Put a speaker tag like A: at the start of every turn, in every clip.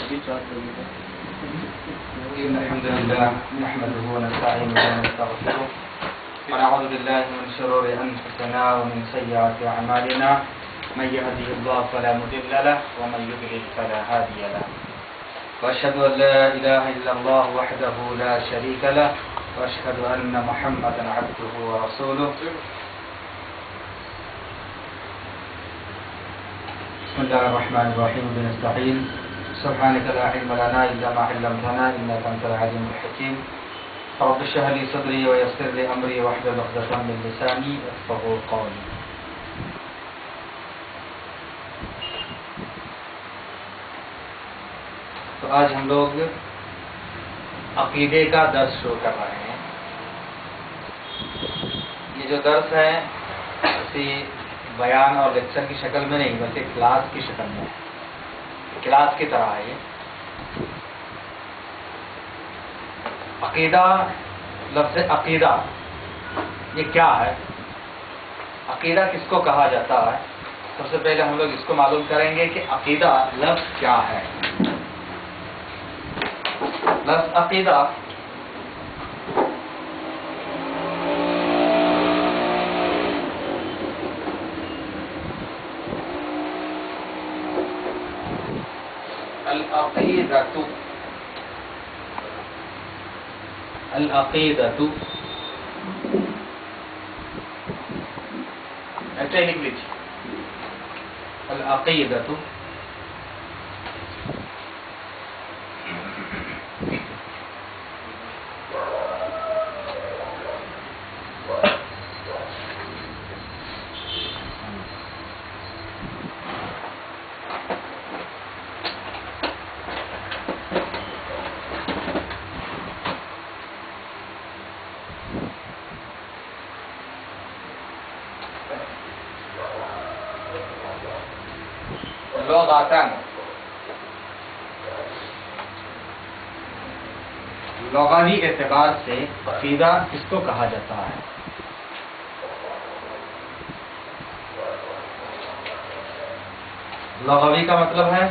A: إن الحمد لله نحمده ونستعينه ونستغفره ونعوذ بالله من شرور أنفسنا ومن سيئات أعمالنا من يهده الله فلا مضل له ومن يضلل فلا هادي له وأشهد أن لا إله إلا الله وحده لا شريك له وأشهد أن محمدا عبده ورسوله بسم الله الرحمن الرحيم بنستعين سبحانك لا علم لنا إلا ما علمتنا إنك أنت العليم الحكيم رب اشرح لي صدري ويسر لي أمري واحلل عقدة من لساني يفقهوا قولي. تو آج ہم لوگ عقیدے کا درس شروع کر رہے ہیں. یہ جو درس ہے اسی بیان اور لیکچر کی شکل میں نہیں بلکہ کلاس کی شکل میں ہے. کلاس کی طرح ہے. عقیدہ، لفظ عقیدہ یہ کیا ہے؟ عقیدہ کس کو کہا جاتا ہے؟ سب سے پہلے ہم لوگ اس کو معلوم کریں گے کہ عقیدہ لفظ کیا ہے. لفظ عقیدہ العقیدۃ ایسے لکھ لیجیے. العقیدۃ لغوی اعتبار سے عقیدہ کس کو کہا جاتا ہے؟ لغوی کا مطلب ہے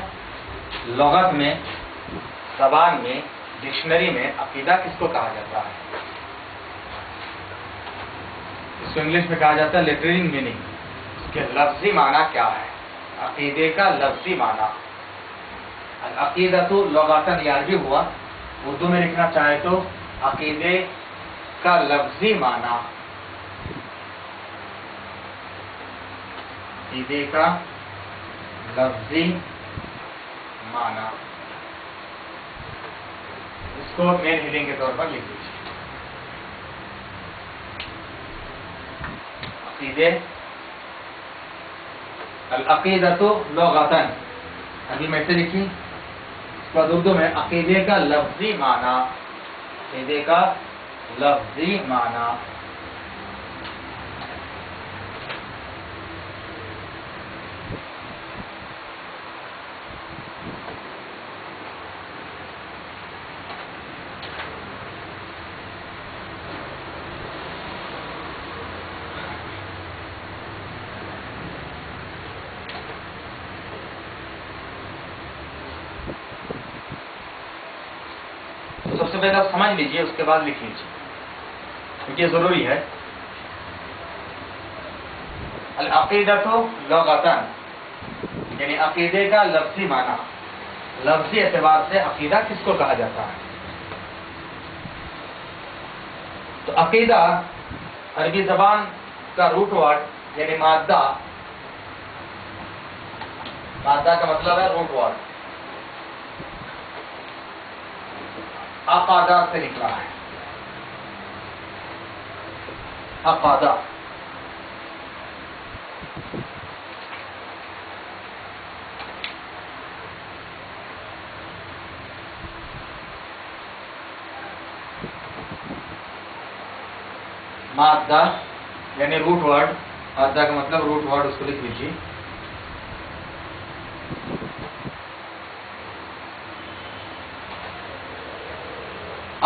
A: لغت میں، زبان میں، ڈکشنری میں عقیدہ کس کو کہا جاتا ہے؟ اس کو انگلش میں کہا جاتا ہے لٹرل میننگ. اس کے لفظی معنی کیا ہے؟ عقیدے کا لفظی معنی. العقیدۃ لغاتن یہ عربی ہوا. اردو میں لکھنا چاہے تو عقیدے کا لفظی معنی. عقیدے کا لفظی معنی اس کو مین ہیڈنگ کے طور پر لکھ دیجیے. عقیدے العقیدۃ لغتن ابھی میں سے لکھی. اس کے بعد اردو میں عقیدے کا لفظی معنی. عقیدے کا لفظی معنی. سب سے پہلے آپ سمجھ لیجئے اس کے بعد لکھ لیجیے کیونکہ یہ ضروری ہے. العقیدۃ لغتن یعنی عقیدے کا لفظی معنی. لفظی اعتبار سے عقیدہ کس کو کہا جاتا ہے؟ تو عقیدہ عربی زبان کا روٹ ورڈ یعنی مادہ. مادہ کا مطلب ہے روٹ ورڈ. عقادہ سے نکلا ہے. عقادہ مادہ یعنی روٹ ورڈ. مادہ کا مطلب روٹ ورڈ. اس کو لکھ لیجیے.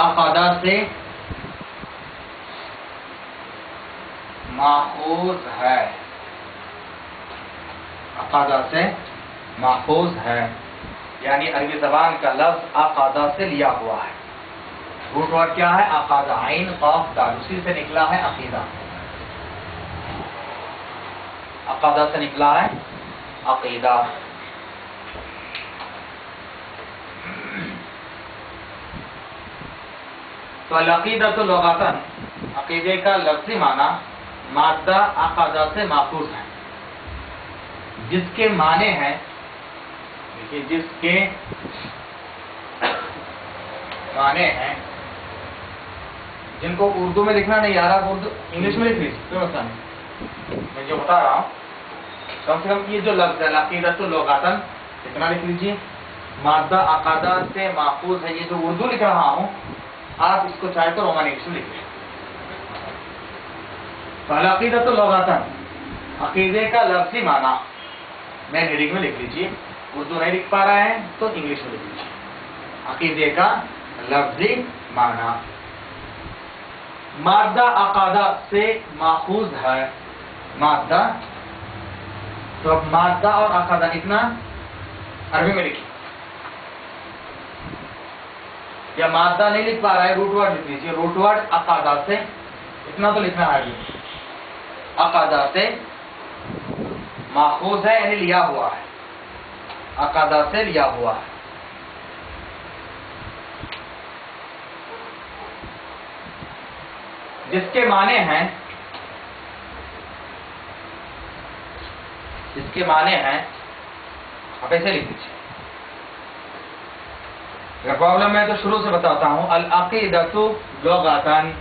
A: عقادہ سے ماخوذ ہے. عقادہ سے ماخوذ ہے. یعنی عربی زبان کا لفظ عقادہ سے لیا ہوا ہے. روٹ ورڈ کیا ہے؟ عقادہ، عین قاف دال، اسی سے نکلا ہے عقیدہ. عقادہ سے نکلا ہے عقیدہ. تو العقیدۃ لغتاً، عقیدے کا لفظی معنی مادہ عقادہ سے ماخوذ ہے، جس کے معنی ہیں، دیکھیے جس کے معنی ہیں، جن کو اردو میں لکھنا نہیں آ رہا اردو انگلش میں لکھ لیجیے، کوئی مسئلہ نہیں. میں جو بتا رہا ہوں کم سے کم یہ جو لفظ ہے العقیدۃ لغتاً اتنا لکھ لیجیے. مادہ عقادہ سے ماخوذ ہے، یہ جو اردو لکھ رہا ہوں آپ اس کو چاہے تو رومن انگلش میں لکھ لیں. تو العقیدۃ لغتاً، عقیدے کا لفظی معنی میں ہیڈنگ میں لکھ لیجیے. اردو نہیں لکھ پا رہے ہیں تو انگلش میں لکھ لیجیے. عقیدے کا لفظی معنی مادہ عقادہ سے ماخوذ ہے. مادہ، تو اب مادہ اور عقادہ لکھنا عربی میں لکھیے، یا مادہ نہیں لکھ پا رہا ہے روٹ ورڈ لکھ لیجیے. روٹ ورڈ عقادہ سے، اتنا تو لکھنا ہے. عقادہ سے ماخوذ ہے یعنی لیا ہوا ہے، عقادہ سے لیا ہوا ہے. جس کے معنی ہیں، جس کے معنی ہیں آپ ایسے لکھ لیجیے. اگر پرابلم ہے تو شروع سے بتاتا ہوں. العقیدۃ لغتاً،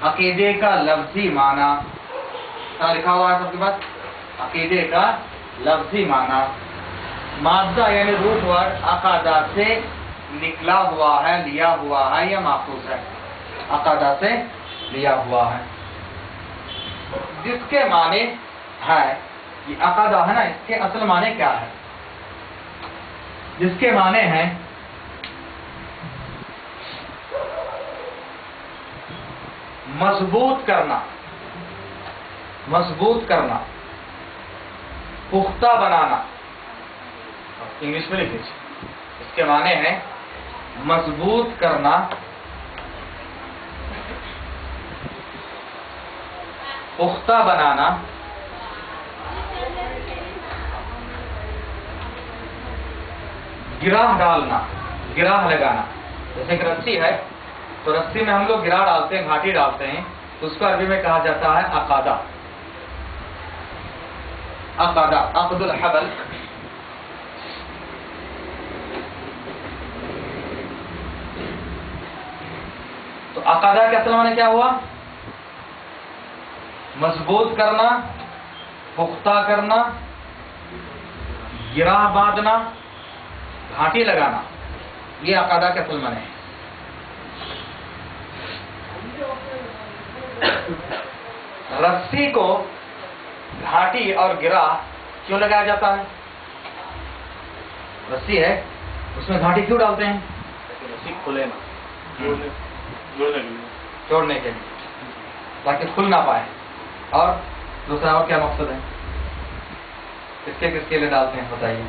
A: عقیدے کا لفظی معنی، کیا لکھا ہوا ہے سب کے پاس؟ عقیدے کا لفظی معنی مادہ یعنی روٹ ورڈ عقادہ سے نکلا ہوا ہے، لیا ہوا ہے یا ماخوذ ہے. عقادہ سے لیا ہوا ہے. جس کے معنی ہے، یہ عقادہ ہے نا، اس کے اصل معنی کیا ہے؟ جس کے معنی ہیں مضبوط کرنا، مضبوط کرنا، پختہ بنانا. انگلش میں لکھ لیجیے. اس کے معنی ہیں مضبوط کرنا، پختہ بنانا، گراہ ڈالنا، گراہ لگانا. جیسے کہ رسی ہے تو رسی میں ہم لوگ گراہ ڈالتے ہیں، گھاٹی ڈالتے ہیں، تو اس کو عربی میں کہا جاتا ہے عقادہ. عقادہ، عقد الحبل. تو عقادہ کے اصل معنی کیا ہوا؟ مضبوط کرنا، پختہ کرنا، گراہ باندھنا، گھاٹی لگانا. یہ عقادہ کے اصل معنی ہے. رسی کو گھاٹی اور گراہ کیوں لگایا جاتا ہے؟ رسی ہے اس میں گھاٹی کیوں ڈالتے ہیں؟ رسی کھلے نہ، جوڑنے کے لیے، تاکہ کھل نہ پائے. اور دوسرا اور کیا مقصد ہے؟ کس کے لیے ڈالتے ہیں بتائیے؟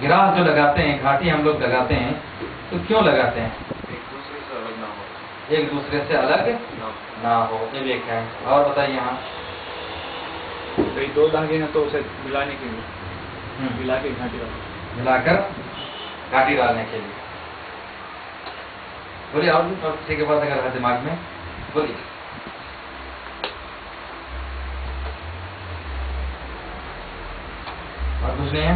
A: گراہ جو لگاتے ہیں، گھاٹی ہم لوگ لگاتے ہیں تو کیوں لگاتے ہیں؟ ایک دوسرے سے الگ نہ ہو. یہ بھی ایک ہے. اور بتائیے یہاں
B: دو دھاگے ہیں تو اسے ملانے کے لیے، ملا کے گھاٹی ڈالنا،
A: ملا کر گھاٹی ڈالنے کے لیے. بولیے. اور کسی کے پاس اگر ہے دماغ میں بولیے. اور کچھ نہیں ہے؟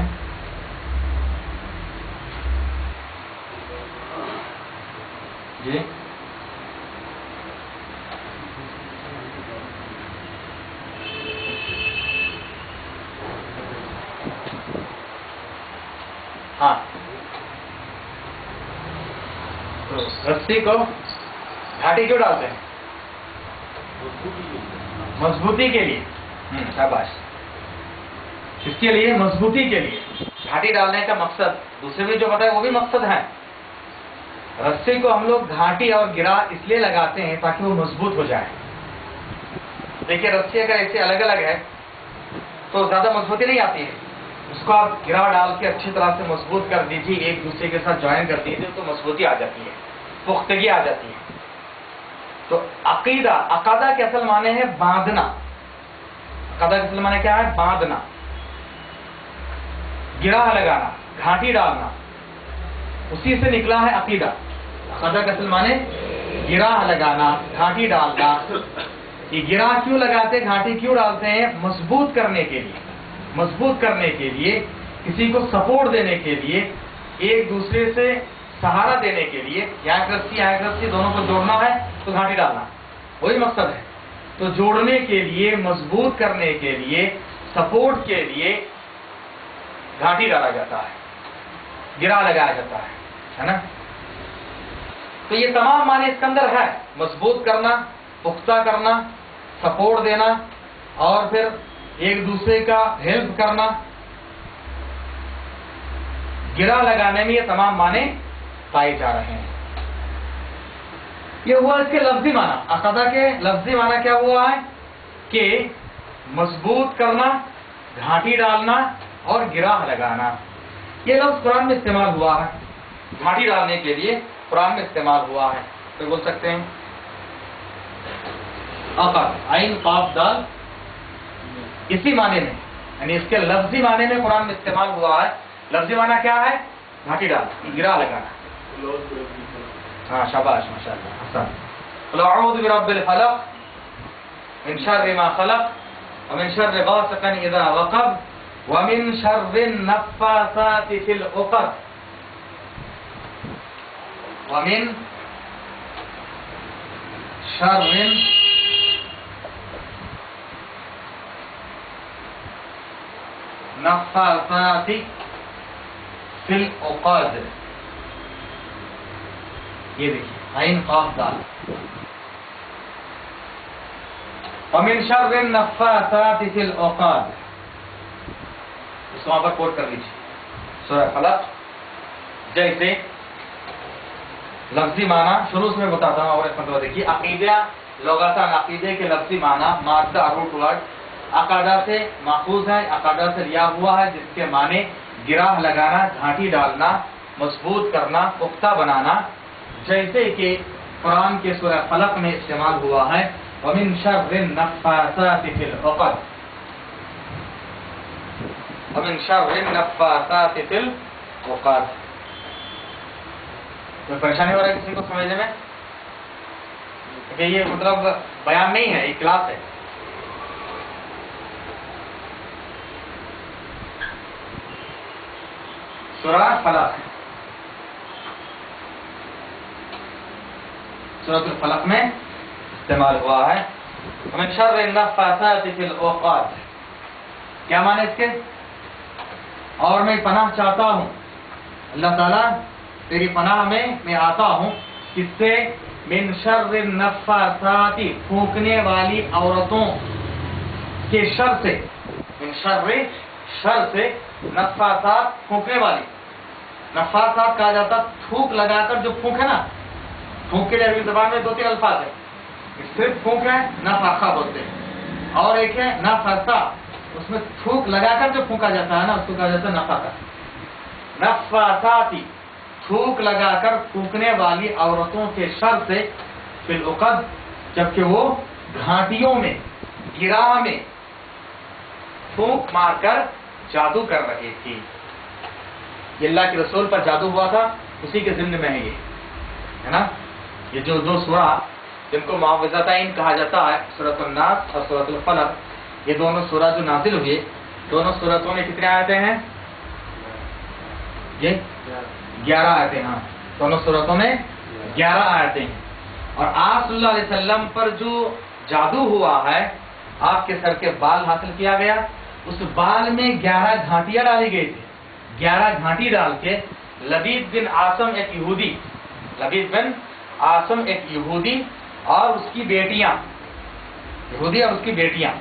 A: جی ہاں. تو رسی کو گھاٹی کیوں ڈالتے ہیں؟ مضبوطی کے لیے. شاباش. اس کے لیے مضبوطی کے لیے گھاٹی ڈالنے کا مقصد دوسرے بھی جو بتائے وہ بھی مقصد ہے. رسی کو ہم لوگ گھاٹی اور گرا اس لیے لگاتے ہیں تاکہ وہ مضبوط ہو جائے. دیکھیے رسی اگر ایسے الگ الگ ہے تو زیادہ مضبوطی نہیں آتی ہے. اس کو آپ گرا ڈال کے اچھی طرح سے مضبوط کر دیجیے، ایک دوسرے کے ساتھ جوائن کر دیجیے تو مضبوطی آ جاتی ہے، پختگی آ جاتی ہے۔ تو عقیدہ کے اصل معنی ہے باندھنا۔ عقیدہ کے اصل معنی کیا ہے؟ باندھنا، گرا لگانا، گھاٹی ڈالنا، اسی سے نکلا ہے عقیدہ۔ عقیدہ کا اصل معنی گرا لگانا، گھاٹی ڈالنا۔ یہ گرا کیوں لگاتے، گھاٹی کیوں ڈالتے ہیں؟ مضبوط کرنے کے لیے، مضبوط کرنے کے لیے، کسی کو سپورٹ دینے کے لیے، ایک دوسرے سے سہارا دینے کے لیے۔ ایک رسی دونوں کو جوڑنا ہے تو گھاٹی ڈالنا، وہی مقصد ہے۔ تو جوڑنے کے لیے، مضبوط کرنے کے لیے، سپورٹ کے لیے گھاٹی ڈالا جاتا ہے، گرا لگایا جاتا ہے نا۔ تو یہ تمام معنی اس کے اندر ہے، مضبوط کرنا، پختہ کرنا، سپورٹ دینا، اور پھر ایک دوسرے کا ہیلپ کرنا۔ گرا لگانے میں یہ تمام معنی پائے جا رہے ہیں۔ یہ ہوا اس کے لفظی معنی۔ عقیدہ کے لفظی معنی کیا ہوا ہے کہ مضبوط کرنا، گھاٹی ڈالنا اور گرا لگانا۔ یہ لفظ قرآن میں استعمال ہوا ہے، گھاٹی ڈالنے کے لیے قرآن میں استعمال ہوا ہے۔ تو بول سکتے ہیں عقد، عین قاف دال، اسی معنی میں، یعنی اس کے لفظی معنی میں قرآن میں استعمال ہوا ہے۔ لفظی معنی کیا ہے؟ گھاٹی ڈالنا، گرا لگانا۔ ہاں شاباش، ماشاء اللہ، حسن۔ قل اعوذ برب الفلق من شر ما خلق ومن شر غاسق اذا وقب ومن شر النفاثات في العقد ومن شر النفاثات في العقد۔ یہ دیکھیے، عین قاف دال، ومن شر النفاثات في العقد، اس کو وہاں پر کوٹ کر لیجیے، سورہ فلق۔ جیسے لفظی معنی شروع سے میں بتاتا ہوں، اور اس میں دیکھیے، عقیدہ لغتاً، عقیدے کے لفظی معنی مادہ، روٹ ورڈ عقیدہ سے ماخوذ ہے، عقیدہ سے لیا ہوا ہے، جس کے معنی گرا لگانا، گھاٹی ڈالنا، مضبوط کرنا، پختہ بنانا۔ جیسے کہ قرآن کے سورہ فلق میں استعمال ہوا ہے، وَمِن شَرِّ النَّفَّاثَاتِ فِي الْعُقَدِ، وَمِن شَرِّ النَّفَّاثَاتِ فِي الْعُقَدِ۔ کوئی پریشانی ہو رہا ہے کسی کو سمجھنے میں؟ کہ یہ مطلب بیان نہیں ہے، یہ کلاس ہے۔ سورہ فلق، سورۃ الفلق میں استعمال ہوا ہے، ومن شر النفاثات فی العقد۔ کیا معنی اس کے؟ اور میں پناہ چاہتا ہوں، اللہ تعالیٰ تیری پناہ میں میں آتا ہوں، کس سے؟ من شر النفاثات، پھونکنے والی عورتوں کے شر سے، من شر، شر سے، نفاثات، پھونکنے والی۔ نفاثات کہا جاتا تھوک لگا کر جو پھونک ہے نا، پھونک کے لیے عربی زبان میں 2-3 الفاظ ہیں، صرف پھونک ہے نفاخہ بولتے ہیں، اور ایک ہے نفاثہ، اس میں تھوک لگا کر جو پھونکا جاتا ہے نا، اس کو کہا جاتا ہے نفاثہ۔ نفاثاتی، تھوک لگا کر پھونکنے والی عورتوں کے شر سے، فی العقد، جبکہ وہ گھاٹیوں میں، گرا میں پھونک مار کر جادو کر رہی تھی۔ یہ اللہ کے رسول پر جادو ہوا تھا، اسی کے ضمن میں ہے یہ، ہے نا۔ یہ جو 2 سورہ جن کو معوذتین کہا جاتا ہے، سورۃ الناس اور سورۃ الفلق، یہ دونوں سورہ جو نازل ہوئے، دونوں سورتوں میں کتنے آیتیں ہیں؟ یہ 11 آیتیں، ہاں، دونوں سورتوں میں 11 آیتیں ہیں۔ اور آپ صلی اللہ علیہ وسلم پر جو جادو ہوا ہے، آپ کے سر کے بال حاصل کیا گیا، اس بال میں 11 گھاٹیاں ڈالی گئی تھی۔ 11 گھاٹی ڈال کے لبید بن عاصم ایک یہودی، لبید بن عاصم ایک یہودی اور اس کی بیٹیاں، یہودی اور اس کی بیٹیاں،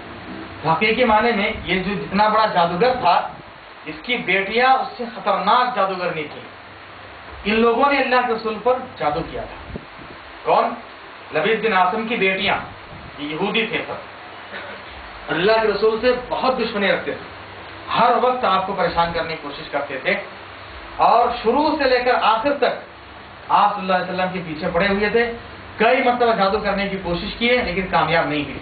A: حقیقی معنی میں یہ جو جتنا بڑا جادوگر تھا، اس کی بیٹیاں اس سے خطرناک جادوگرنی تھی۔ ان لوگوں نے اللہ کے رسول پر جادو کیا تھا۔ کون؟ لبید بن عاصم کی بیٹیاں، یہ یہودی تھے سب، اللہ کے رسول سے بہت دشمنی رکھتے تھے، ہر وقت آپ کو پریشان کرنے کی کوشش کرتے تھے، اور شروع سے لے کر آخر تک آپ صلی اللہ علیہ وسلم کے پیچھے پڑے ہوئے تھے. کئی مرتبہ جادو کرنے کی کوشش کی ہے لیکن کامیاب نہیں ہوئی.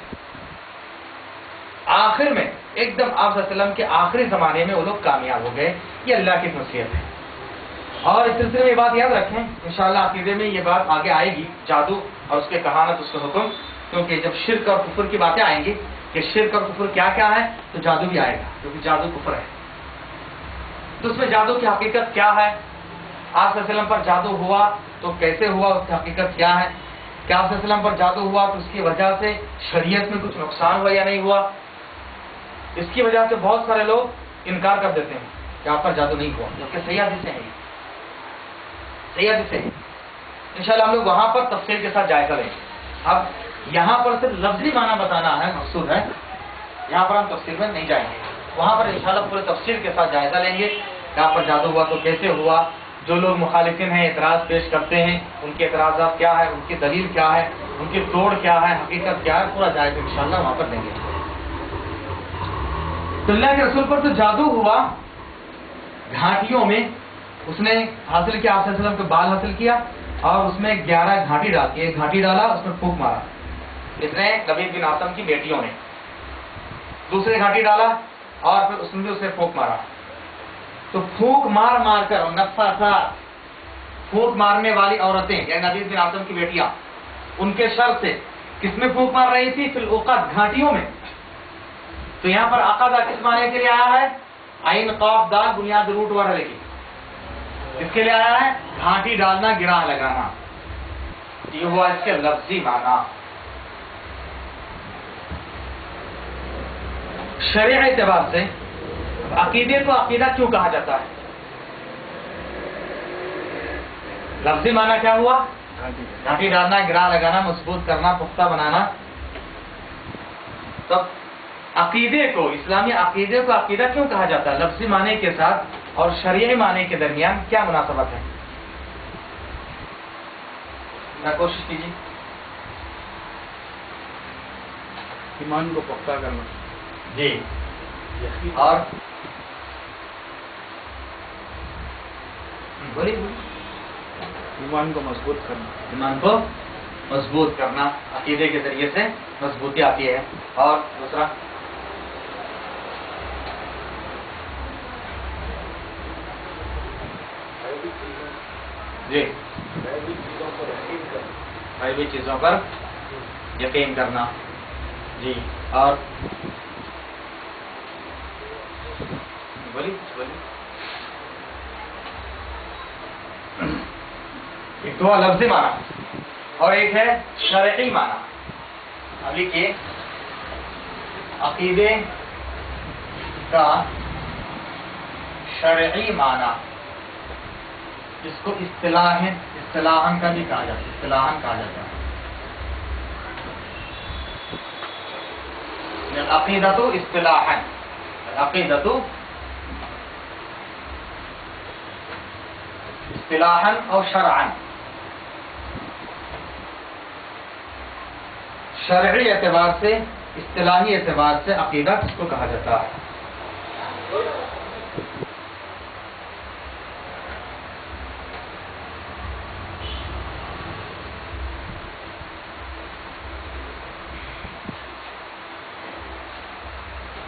A: آخر میں ایک دم آپ صلی اللہ علیہ وسلم کے آخری زمانے میں وہ لوگ کامیاب ہو گئے. یہ اللہ کی خصوصیت ہے. اور اس سلسلے میں یہ بات یاد رکھیں، انشاءاللہ عقیدے میں یہ بات آگے آئے گی، جادو اور اس کے کہانت، اس کے حکم، کیونکہ جب شرک اور کفر کی باتیں آئیں گی کہ شرک اور کفر کیا کیا ہے تو جادو بھی آئے گا، کیونکہ جادو کفر ہے. تو اس میں جادو کی حقیقت کیا ہے، آپ صلی اللہ علیہ وسلم پر جادو ہوا تو کیسے ہوا، اس کی حقیقت کیا ہے، کہ آپ صلی اللہ علیہ وسلم پر جادو ہوا تو اس کی وجہ سے شریعت میں کچھ نقصان ہوا یا نہیں ہوا. اس کی وجہ سے بہت سارے لوگ انکار کر دیتے ہیں کہ آپ پر جادو نہیں ہوا، جبکہ صحیح حدیث ہے، صحیح حدیث ہے. انشاءاللہ ہم لوگ وہاں پر تفصیل کے ساتھ جائزہ لیں. اب یہاں پر صرف لفظی معنی بتانا ہے مقصود ہے، یہاں پر ہم تفصیل میں نہیں جائیں گے. وہاں پر انشاءاللہ پورے تفصیل کے ساتھ جائزہ لیں گے کہ آپ پر جادو ہوا تو کیسے ہوا، جو لوگ مخالفین ہیں، اعتراض پیش کرتے ہیں، ان کے اعتراضات کیا ہے، ان کی دلیل کیا ہے، ان کی توڑ کیا ہے، حقیقت کیا ہے، پورا جائزہ انشاءاللہ وہاں پر لیں گے. تو اللہ کے رسول پر تو جادو ہوا گھاٹیوں میں، اس نے حاصل کیا، آپ صلی اللہ علیہ وسلم کے بال حاصل کیا اور اس میں 11 گھاٹی ڈال کے، ایک گھاٹی ڈالا، اس میں پھونک مارا. اس نے لبید بن عاصم کی بیٹیوں نے. دوسرے گھاٹی ڈالا اور پھر اس نے بھی اسے پھونک مارا. تو پھونک مار مار کر نفسا پھونک مارنے والی عورتیں یعنی لبید بن عاصم کی بیٹیاں، ان کے شر سے کس میں پھونک مار رہی تھی، فی العقد، گھاٹیوں میں. تو یہاں پر عقدہ کس معنی کے لیے آیا ہے، عین قاف دال بنیاد روٹ ور لکھی، کس کے لیے آیا ہے، گھاٹی ڈالنا، گراہ لگانا. یہ ہوا اس کے لفظی معنی. شرعی اعتبار سے عقیدے کو عقیدہ کیوں کہا جاتا ہے؟ لفظی معنی کیا ہوا، گھاٹی ڈالنا، گراہ لگانا، مضبوط کرنا، پختہ بنانا. تو عقیدے کو، اسلامی عقیدے کو عقیدہ کیوں کہا جاتا ہے؟ لفظی معنی کے ساتھ اور شرعی معنی کے درمیان کیا مناسبت ہے؟ کوشش کیجیے.
B: ایمان کو پختہ کرنا.
A: جی. اور بولیے.
B: ایمان کو مضبوط کرنا.
A: ایمان کو مضبوط کرنا، عقیدے کے ذریعے سے مضبوطی آتی ہے. اور دوسرا جی، غیبی چیزوں پر یقین کرنا. جی. اور بولیے. ایک تو لفظی معنی اور ایک ہے شرعی معنی. اب لکھیے، عقیدے کا شرعی معنی، جس کو اصطلاحاً کا بھی کہا جاتا ہے، اصطلاحاً کہا جاتا ہے. العقیدۃ اصطلاحاً، العقیدۃ اصطلاحاً اور شرعاً. شرعی اعتبار سے، اصطلاحی اعتبار سے عقیدہ کس کو کہا جاتا ہے؟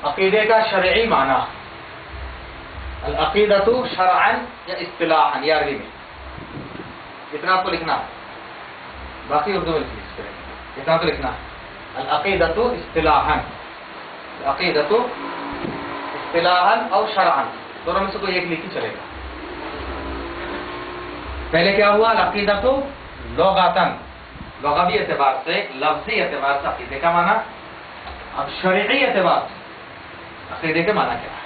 A: عقیدے کا شرعی معنی، العقیدۃ شرعاً یا اصطلاحاً، یہ عربی میں. اتنا آپ کو لکھنا ہے، باقی اردو میں لکھ کریں. اتنا تو لکھنا ہے، العقیدۃ اصطلاحاً، العقیدۃ اصطلاحاً اور شرعاً، دونوں میں سے کوئی ایک لکھی چلے گا. پہلے کیا ہوا، العقیدۃ لغتاً، لغوی اعتبار سے، لفظی اعتبار سے عقیدے کا معنی. اب شرعی اعتبار سے عقیدے کے معنی کیا ہے؟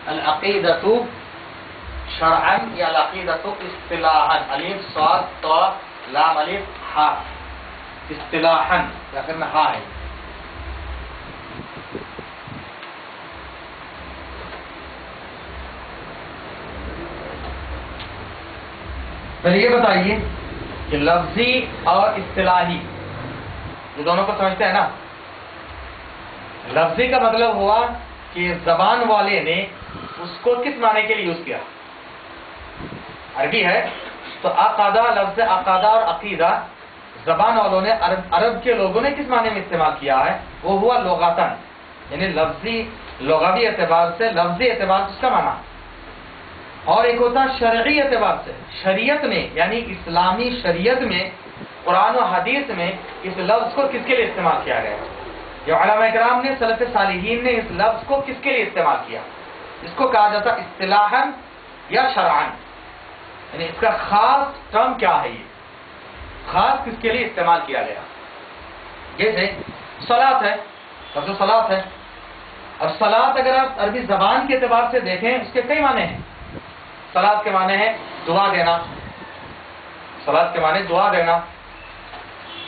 A: العقیدۃ شرعن یا العقیدۃ اصطلاحا، الف صاد طا لام الف ہا، اصطلاحا یا پھر میں ہا ہے. پہلے یہ بتائیے کہ لفظی اور اصطلاحی یہ دونوں کو سمجھتے ہیں نا. لفظی کا مطلب ہوا کہ زبان والے نے اس کو کس معنی کے لیے یوز کیا. عربی ہے تو عقادہ، لفظ عقادہ اور عقیدہ زبان والوں نے عرب کے لوگوں نے کس معنی میں استعمال کیا ہے، وہ ہوا لغتاً، یعنی لفظی لغوی اعتبار سے، لفظی اعتبار سے اس کا معنی. اور ایک ہوتا شرعی اعتبار سے، شریعت میں یعنی اسلامی شریعت میں، قرآن و حدیث میں اس لفظ کو کس کے لیے استعمال کیا گیا. جو علماء کرام نے، سلف صالحین نے اس لفظ کو کس کے لیے استعمال کیا، اس کو کہا جاتا اصطلاحاً یا شرعاً، یعنی اس کا خاص ٹرم کیا ہے، یہ خاص کس کے لیے استعمال کیا گیا. جیسے صلاۃ ہے، لفظ صلاۃ ہے. اب صلاۃ اگر آپ عربی زبان کے اعتبار سے دیکھیں اس کے کئی معنی ہیں. صلاۃ کے معنی ہے دعا دینا، صلاۃ کے معنی دعا دینا،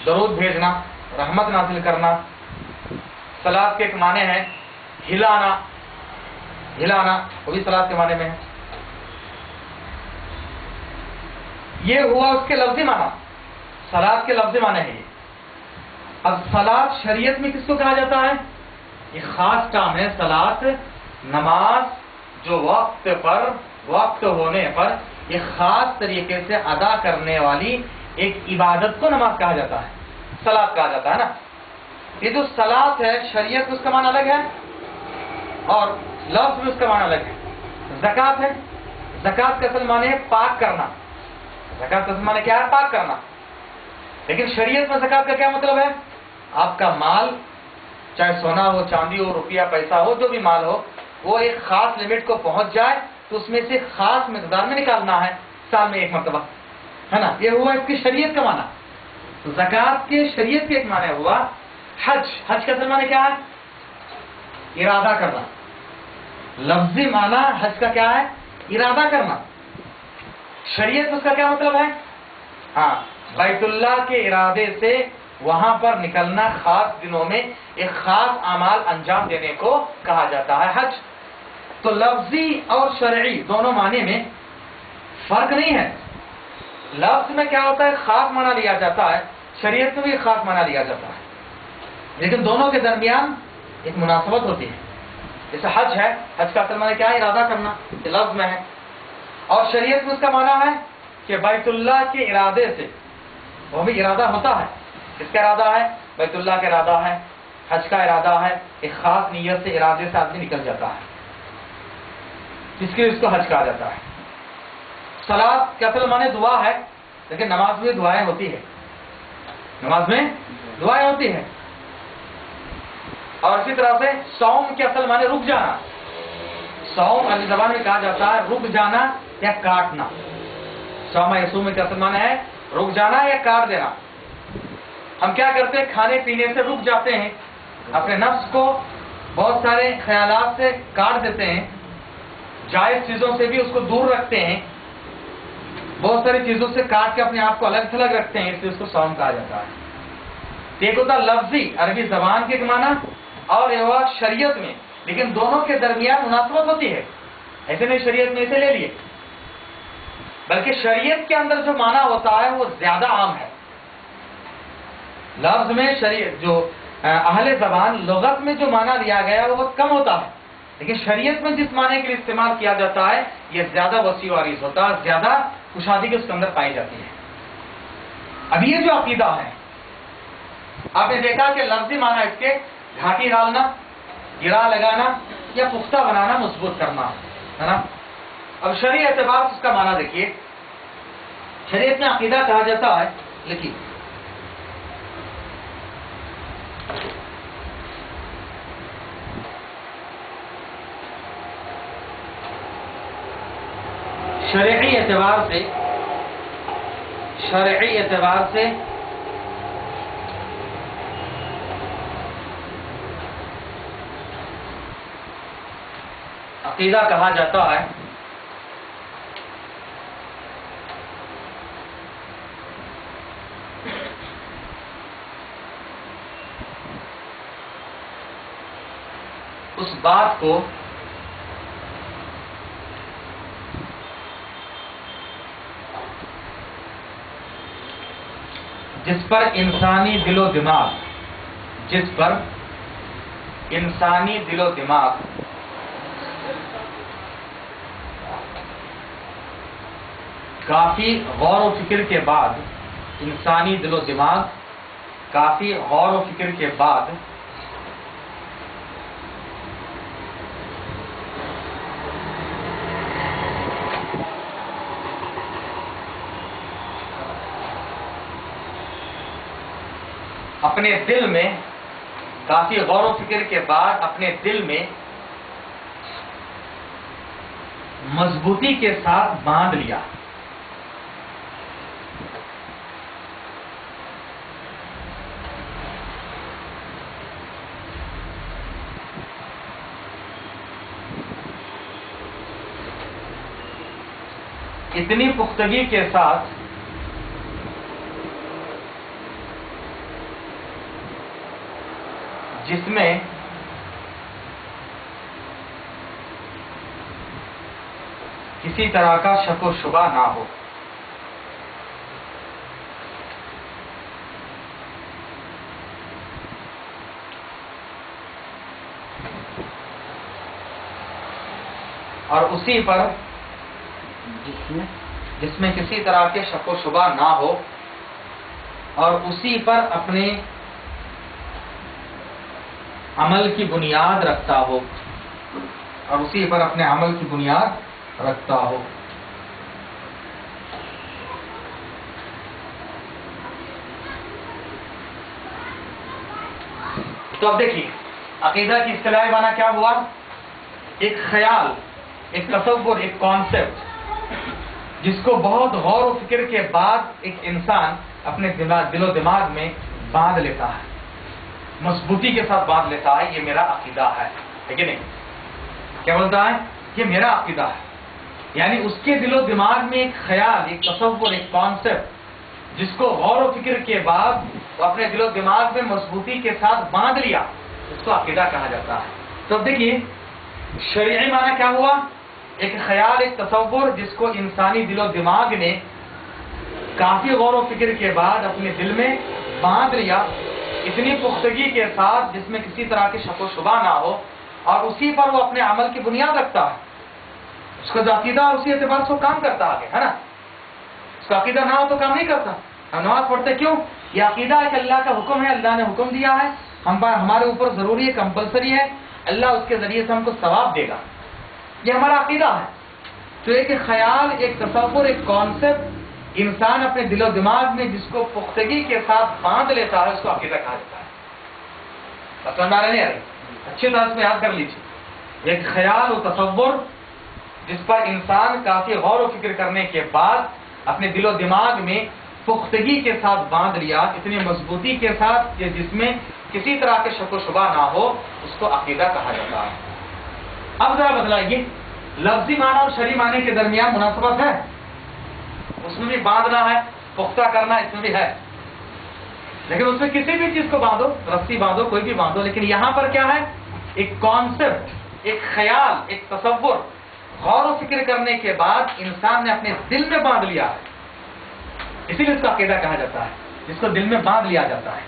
A: درود بھیجنا، رحمت نازل کرنا. صلاۃ کے ایک معنی ہے ہلانا، ہلانا وہ بھی صلاۃ کے معنی میں ہے. یہ ہوا اس کے لفظی معنی، صلاۃ کے لفظی معنی ہے یہ. اب صلاۃ شریعت میں کس کو کہا جاتا ہے، یہ خاص ٹرم ہے. صلاۃ نماز جو وقت پر، وقت ہونے پر ایک خاص طریقے سے ادا کرنے والی ایک عبادت کو نماز کہا جاتا ہے، صلاۃ کہا جاتا ہے نا. یہ جو صلاۃ ہے شریعت میں اس کا معنی الگ ہے اور لفظ میں اس کا معنی الگ ہے. زکوٰۃ ہے، زکوٰۃ کا اصل معنی ہے پاک کرنا. زکوٰۃ کا اصل معنی کیا ہے، پاک کرنا. لیکن شریعت میں زکوٰۃ کا کیا مطلب ہے، آپ کا مال چاہے سونا ہو، چاندی ہو، روپیہ پیسہ ہو، جو بھی مال ہو، وہ ایک خاص لمٹ کو پہنچ جائے تو اس میں سے خاص مقدار میں نکالنا ہے سال میں ایک مرتبہ، ہے نا. یہ ہوا اس کی شریعت کا معنی. تو زکوٰۃ کے شریعت کے ایک معنی ہوا حج. حج کا اصل معنی کیا ہے، ارادہ کرنا. لفظی معنی حج کا کیا ہے، ارادہ کرنا. شریعت میں اس کا کیا مطلب ہے، ہاں بیت اللہ کے ارادے سے وہاں پر نکلنا، خاص دنوں میں ایک خاص اعمال انجام دینے کو کہا جاتا ہے حج. تو لفظی اور شرعی دونوں معنی میں فرق نہیں ہے. لفظ میں کیا ہوتا ہے، خاص معنی لیا جاتا ہے، شریعت میں بھی خاص معنی لیا جاتا ہے، لیکن دونوں کے درمیان ایک مناسبت ہوتی ہے. جیسے حج ہے، حج کا اصل معنی کیا ہے، ارادہ کرنا، یہ لفظ میں ہے. اور شریعت میں اس کا معنی ہے کہ بیت اللہ کے ارادے سے، وہ بھی ارادہ ہوتا ہے. کس کا ارادہ ہے، بیت اللہ کا ارادہ ہے، حج کا ارادہ ہے، ایک خاص نیت سے، ارادے سے آدمی نکل جاتا ہے، اس کے لیے اس کو حج کہا جاتا ہے. صلاۃ کا اصل معنی دعا ہے، لیکن نماز میں دعائیں ہوتی ہے، نماز میں دعائیں ہوتی ہیں. اور اسی طرح سے صوم کے اصل معنی رک جانا. صوم عربی زبان میں کہا جاتا ہے رک جانا یا کاٹنا. صوم یصوم کا اصل معنی ہے رک جانا یا کاٹ دینا. ہم کیا کرتے ہیں، کھانے پینے سے رک جاتے ہیں، اپنے نفس کو بہت سارے خیالات سے کاٹ دیتے ہیں، جائز چیزوں سے بھی اس کو دور رکھتے ہیں، بہت ساری چیزوں سے کاٹ کے اپنے آپ کو الگ تھلگ رکھتے ہیں، اس لیے اس کو صوم کہا جاتا ہے. ایک ہوتا لفظی عربی زبان کے معنی اور یہ ہوا شریعت میں، لیکن دونوں کے درمیان مناسبت ہوتی ہے. ایسے نہیں شریعت میں اسے لے لیے، بلکہ شریعت کے اندر جو معنی ہوتا ہے وہ زیادہ عام ہے. لفظ میں شریعت جو اہل زبان لغت میں جو معنی لیا گیا وہ بہت کم ہوتا ہے، لیکن شریعت میں جس معنی کے لیے استعمال کیا جاتا ہے یہ زیادہ وسیع و عریض ہوتا ہے، زیادہ کشادگی کے اس کے اندر پائی جاتی ہے. اب یہ جو عقیدہ ہے، آپ نے دیکھا کہ لفظی معنی اس کے گھاٹی ڈالنا، گرا لگانا یا پختہ بنانا، مضبوط کرنا ہے نا. اب شرعی اعتبار سے اس کا معنی دیکھیے. شریعت میں عقیدہ کہا جاتا ہے، لکھیے شرعی اعتبار سے عقیدہ کہا جاتا ہے بات کو جس پر انسانی دل و دماغ کافی غور و فکر کے بعد اپنے دل میں مضبوطی کے ساتھ باندھ لیا. اتنی پختگی کے ساتھ جس میں کسی طرح کا شک و شبہ نہ ہو. اور اسی پر جس میں کسی طرح کے شک و شبہ نہ ہو اور اسی پر اپنے عمل کی بنیاد رکھتا ہو تو اب دیکھیے عقیدہ کی اصطلاحی معنی کیا ہوا؟ ایک خیال، ایک تصور، ایک کانسیپٹ جس کو بہت غور و فکر کے بعد ایک انسان اپنے دل و دماغ میں باندھ لیتا ہے، مضبوطی کے ساتھ باندھ لیتا ہے. یہ میرا عقیدہ ہے کہ نہیں؟ کیا بولتا ہے؟ یہ میرا عقیدہ ہے. یعنی اس کے دل و دماغ میں ایک خیال، ایک تصور، ایک کانسیپٹ جس کو غور و فکر کے بعد وہ اپنے دل و دماغ میں مضبوطی کے ساتھ باندھ لیا، اس کو عقیدہ کہا جاتا ہے. تو اب دیکھیے شرعی معنی کیا ہوا؟ ایک خیال، ایک تصور جس کو انسانی دل و دماغ نے کافی غور و فکر کے بعد اپنے دل میں باندھ لیا، اتنی پختگی کے ساتھ جس میں کسی طرح کی شک و شبہ نہ ہو، اور اسی پر وہ اپنے عمل کی بنیاد رکھتا ہے. اس کا جو عقیدہ اسی اعتبار سے وہ کام کرتا آگے، ہے نا؟ اس کا عقیدہ نہ ہو تو کام نہیں کرتا. ہم نماز پڑھتے کیوں؟ یہ عقیدہ ہے کہ اللہ کا حکم ہے، اللہ نے حکم دیا ہے، ہمارے اوپر ضروری ہے، کمپلسری ہے، اللہ اس کے ذریعے سے ہم کو ثواب دے گا. یہ ہمارا عقیدہ ہے. تو ایک خیال، ایک تصور، ایک کانسیپٹ انسان اپنے دل و دماغ میں جس کو پختگی کے ساتھ باندھ لیتا ہے، اس کو عقیدہ کہا جاتا ہے. سمجھ آ رہی نہیں آ رہی؟ اچھی طرح سے یاد کر لیجیے. ایک خیال و تصور جس پر انسان کافی غور و فکر کرنے کے بعد اپنے دل و دماغ میں پختگی کے ساتھ باندھ لیا، اتنی مضبوطی کے ساتھ کہ جس میں کسی طرح کے شک و شبہ نہ ہو، اس کو عقیدہ کہا جاتا ہے. اب ذرا بتلائیے، لفظی معنی اور شرعی معنی کے درمیان مناسبت ہے؟ اس میں بھی باندھنا ہے، پختہ کرنا اس میں بھی ہے، لیکن اس میں کسی بھی چیز کو باندھو، رسی باندھو، کوئی بھی باندھو، لیکن یہاں پر کیا ہے؟ ایک کانسیپٹ، ایک خیال، ایک تصور غور و فکر کرنے کے بعد انسان نے اپنے دل میں باندھ لیا ہے، اسی لیے اس کو عقیدہ کہا جاتا ہے، جس کو دل میں باندھ لیا جاتا ہے.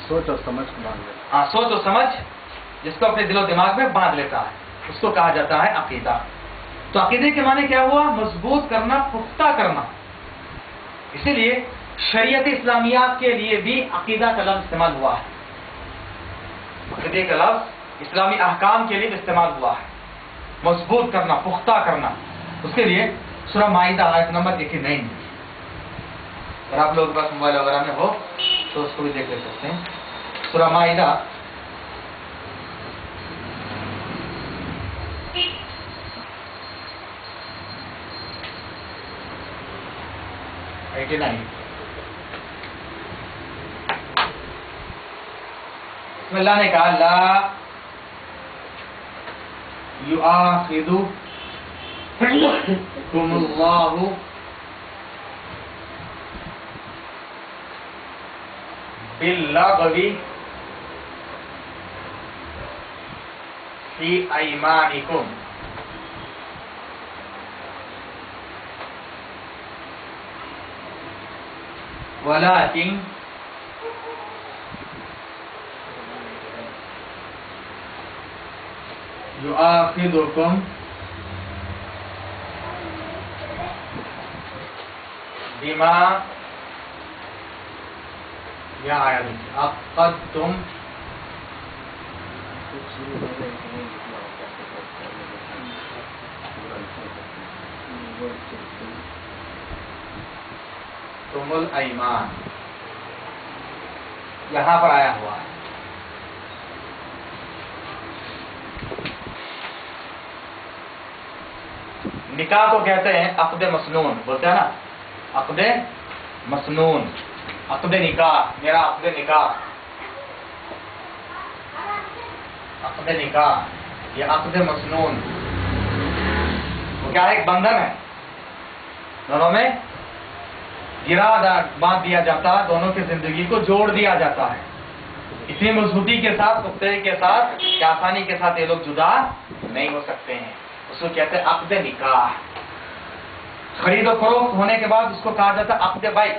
C: سوچ اور سمجھ کو باندھ لیتا.
A: ہاں، سوچ و سمجھ جس کو اپنے دل و دماغ میں باندھ لیتا ہے، اس کو کہا جاتا ہے عقیدہ. تو عقیدے کے معنی کیا ہوا؟ مضبوط کرنا، پختہ کرنا. اسی لیے شریعت اسلامیات کے لیے بھی عقیدہ کا لفظ استعمال ہوا ہے. عقیدے کا لفظ اسلامی احکام کے لیے استعمال ہوا ہے، مضبوط کرنا، پختہ کرنا. اس کے لیے سورہ مائدہ آیت نمبر 109، اگر آپ لوگ کے پاس موبائل وغیرہ میں ہو تو اس کو بھی دیکھ لے سکتے ہیں. سورہ مائدہ اس میں اللہ نے کہا لا یؤاخذکم اللہ باللغو فی ایمانکم، ولیکن یؤاخذکم بما یا عقدتم الایمان، یہاں پر آیا ہوا ہے۔ نکاح کو کہتے ہیں عقد مسنون، بولتے ہیں نا عقد مسنون، عقد نکاح، میرا عقد نکاح، عقد نکاح یہ عقد مسنون، وہ کیا ہے؟ ایک بندھن ہے، دونوں میں گرا باندھ دیا جاتا ہے، دونوں کی زندگی کو جوڑ دیا جاتا ہے اتنی مضبوطی کے ساتھ، پختگی کے ساتھ کہ آسانی کے ساتھ یہ لوگ جدا نہیں ہو سکتے ہیں۔ اس کو کہتے ہیں عقد نکاح۔ خرید و فروخت ہونے کے بعد اس کو کہا جاتا ہے عقد بیع،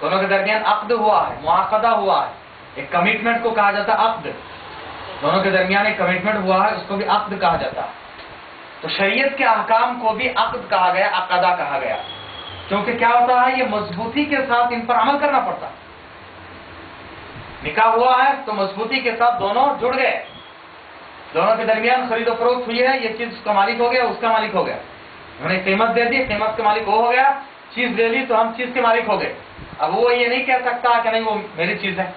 A: دونوں کے درمیان عقد ہوا ہے، معاقدہ ہوا ہے، ایک کمٹمنٹ کو کہا جاتا ہے عقد، دونوں کے درمیان ایک کمٹمنٹ ہوا ہے، اس کو بھی عقد کہا جاتا ہے۔ تو شریعت کے احکام کو بھی عقد کہا گیا، عقدہ کہا گیا، کیونکہ کیا ہوتا ہے؟ یہ مضبوطی کے ساتھ ان پر عمل کرنا پڑتا ہے۔ نکاح ہوا ہے تو مضبوطی کے ساتھ دونوں جڑ گئے، دونوں کے درمیان خرید و فروخت ہوئی ہے، یہ چیز اس کا مالک ہو گیا، اس کا مالک ہو گیا، انہوں نے قیمت دے دی، قیمت کے مالک وہ ہو گیا، چیز لے لی تو ہم چیز کے مالک ہو گئے۔ اب وہ یہ نہیں کہہ سکتا کہ نہیں وہ میری چیز ہے،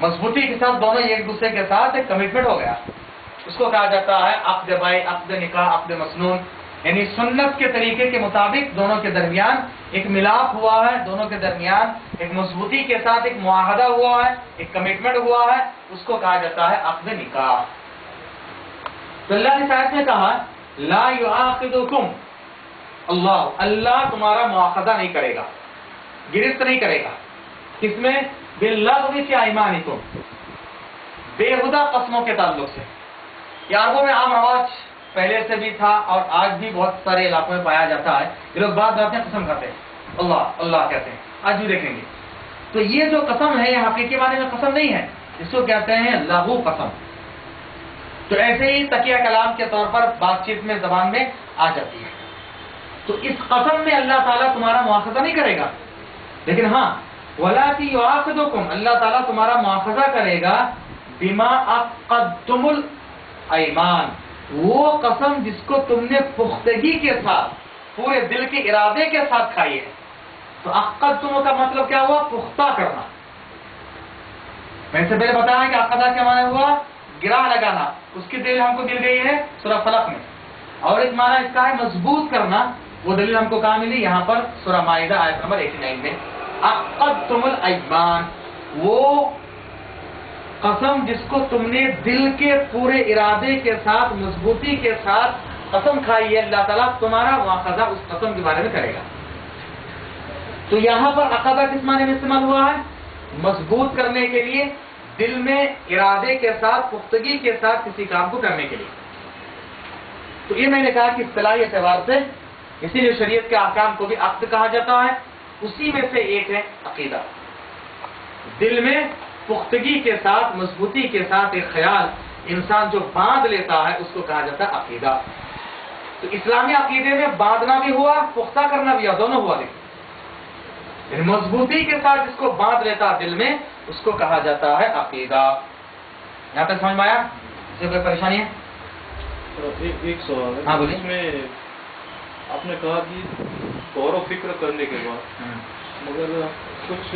A: مضبوطی کے ساتھ دونوں ایک دوسرے کے ساتھ ایک کمٹمنٹ ہو گیا، اس کو کہا جاتا ہے عقد بیع، عقد نکاح، عقد مسنون، یعنی سنت کے طریقے کے مطابق دونوں کے درمیان ایک ملاپ ہوا ہے، دونوں کے درمیان ایک مضبوطی کے ساتھ ایک معاہدہ ہوا ہے، ایک کمٹمنٹ ہوا ہے، اس کو کہا جاتا ہے عقد نکاح۔ تو اللہ نے آیت میں کہا لا یؤاخذکم اللہ تمہارا مواخذہ نہیں کرے گا، گرفت نہیں کرے گا، کس میں؟ باللغو فی ایمانکم، بےہودہ قسموں کے تعلق سے۔ یہ عربوں میں عام رواج پہلے سے بھی تھا اور آج بھی بہت سارے علاقوں میں پایا جاتا ہے، یہ لوگ بات میں قسم کھاتے ہیں، اللہ اللہ کہتے ہیں، آج بھی دیکھیں گے۔ تو یہ جو قسم ہے یہ حقیقی معنی میں قسم نہیں ہے، اس کو کہتے ہیں لغو قسم۔ تو ایسے ہی تکیہ کلام کے طور پر بات چیت میں زبان میں آ جاتی ہے۔ تو اس قسم میں اللہ تعالیٰ تمہارا مواخذہ نہیں کرے گا، لیکن ہاں وَلَٰكِن يُؤَاخِذُكُمْ اللہ تعالیٰ تمہارا مواخذہ کرے گا بِمَا عَقَّدتُّمُ الْأَيْمَانَ، وہ قسم جس کو تم نے پختگی کے ساتھ پورے دل کے ارادے کے ساتھ کھائی ہے۔ تو عقدتم کا مطلب کیا ہوا؟ پختہ کرنا۔ میں سے پہلے بتایا کہ عقدہ کیا معنی ہوا؟ گرہ لگانا، اس کی دلیل ہم کو مل گئی ہے سورہ فلق میں، اور ایک معنی اس کا ہے مضبوط کرنا، وہ دلیل ہم کو کہاں ملی؟ یہاں پر سورہ مائدہ آیت نمبر 89 میں، عقدتم الایمان، وہ قسم جس کو تم نے دل کے پورے ارادے کے ساتھ مضبوطی کے ساتھ قسم کھائی ہے، اللہ تعالیٰ تمہارا مواخذہ اس قسم کے بارے میں کرے گا۔ تو یہاں پر عقدہ کس معنی میں استعمال ہوا ہے؟ مضبوط کرنے کے لیے، دل میں ارادے کے ساتھ پختگی کے ساتھ کسی کام کو کرنے کے لیے۔ تو یہ میں نے کہا کہ اصطلاحی اعتبار سے اسی لیے شریعت کے احکام کو بھی عقد کہا جاتا ہے، اسی میں سے ایک ہے عقیدہ، دل میں پختگی کے ساتھ مضبوطی کے ساتھ ایک خیال انسان جو باندھ لیتا ہے اس کو کہا جاتا ہے عقیدہ۔ تو اسلامی عقیدے میں باندھنا بھی ہوا، پختہ کرنا بھی ہوا، دونوں ہوا، لیکن مضبوطی کے ساتھ جس کو باندھ لیتا ہے دل میں اس کو کہا جاتا ہے عقیدہ۔ یہاں تک سمجھ میں آیا؟ اس سے کوئی پریشانی ہے؟
C: ایک سوال ہے،
A: ہاں بولیے۔
C: اس میں آپ نے کہا کہ غور و فکر کرنے کے بعد، مگر کچھ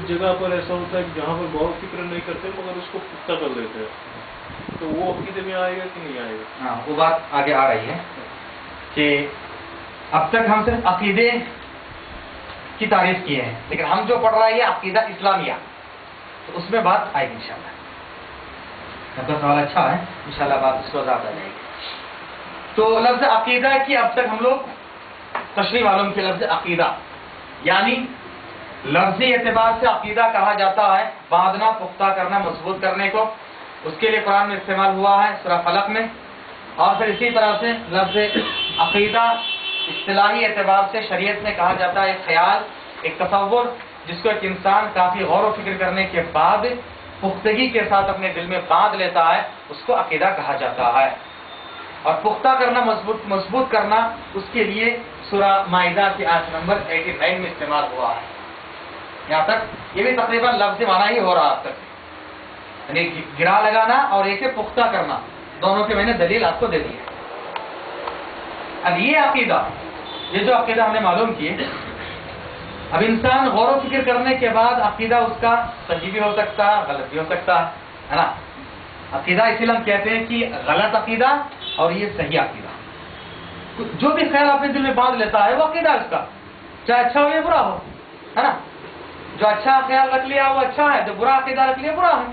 C: جگہ پر ایسا ہوتا ہے کہ جہاں پر غور و فکر نہیں کرتے مگر اس کو پختہ کر لیتے ہیں، تو وہ عقیدے میں آئے گا کہ نہیں آئے گا؟
A: ہاں، وہ بات آگے آ رہی ہے کہ اب تک ہم صرف عقیدے کی تعریف کیے ہیں، لیکن ہم جو پڑھ رہا ہے عقیدہ اسلامیہ، تو اس میں بات آئے گی انشاءاللہ۔ اب کا سوال اچھا ہے، انشاءاللہ بات اس کو زیادہ آ جائے گی۔ تو لفظ عقیدہ کی اب تک ہم لوگ تشریح معلوم کی، لفظ عقیدہ یعنی لفظی اعتبار سے عقیدہ کہا جاتا ہے باندھنا، پختہ کرنا، مضبوط کرنے کو، اس کے لیے قرآن میں استعمال ہوا ہے سورہ فلق میں. اور پھر اسی طرح سے لفظ عقیدہ اصطلاحی اعتبار سے شریعت میں کہا جاتا ہے ایک خیال، ایک تصور جس کو ایک انسان کافی غور و فکر کرنے کے بعد پختگی کے ساتھ اپنے دل میں باندھ لیتا ہے، اس کو عقیدہ کہا جاتا ہے. اور پختہ کرنا، مضبوط کرنا، اس کے لیے سورہ مائدہ کی آیت نمبر 89 میں استعمال ہوا ہے. یہاں تک یہ بھی تقریباً لفظ معنی ہی ہو رہا اب تک، یعنی گرا لگانا اور ایک پختہ کرنا، دونوں کے میں نے دلیل آپ کو دے دی ہے. اب یہ عقیدہ، یہ جو عقیدہ ہم نے معلوم کیے، اب انسان غور و فکر کرنے کے بعد عقیدہ اس کا صحیح بھی ہو سکتا ہے، غلط بھی ہو سکتا ہے نا. عقیدہ اسی لیے ہم کہتے ہیں کہ غلط عقیدہ اور یہ صحیح عقیدہ. جو بھی خیال اپنے دل میں باندھ لیتا ہے وہ عقیدہ اس کا، چاہے اچھا ہو یا برا ہو، ہے نا. جو اچھا خیال رکھ لیا وہ اچھا ہے، جو برا عقیدہ رکھ لیا برا ہے.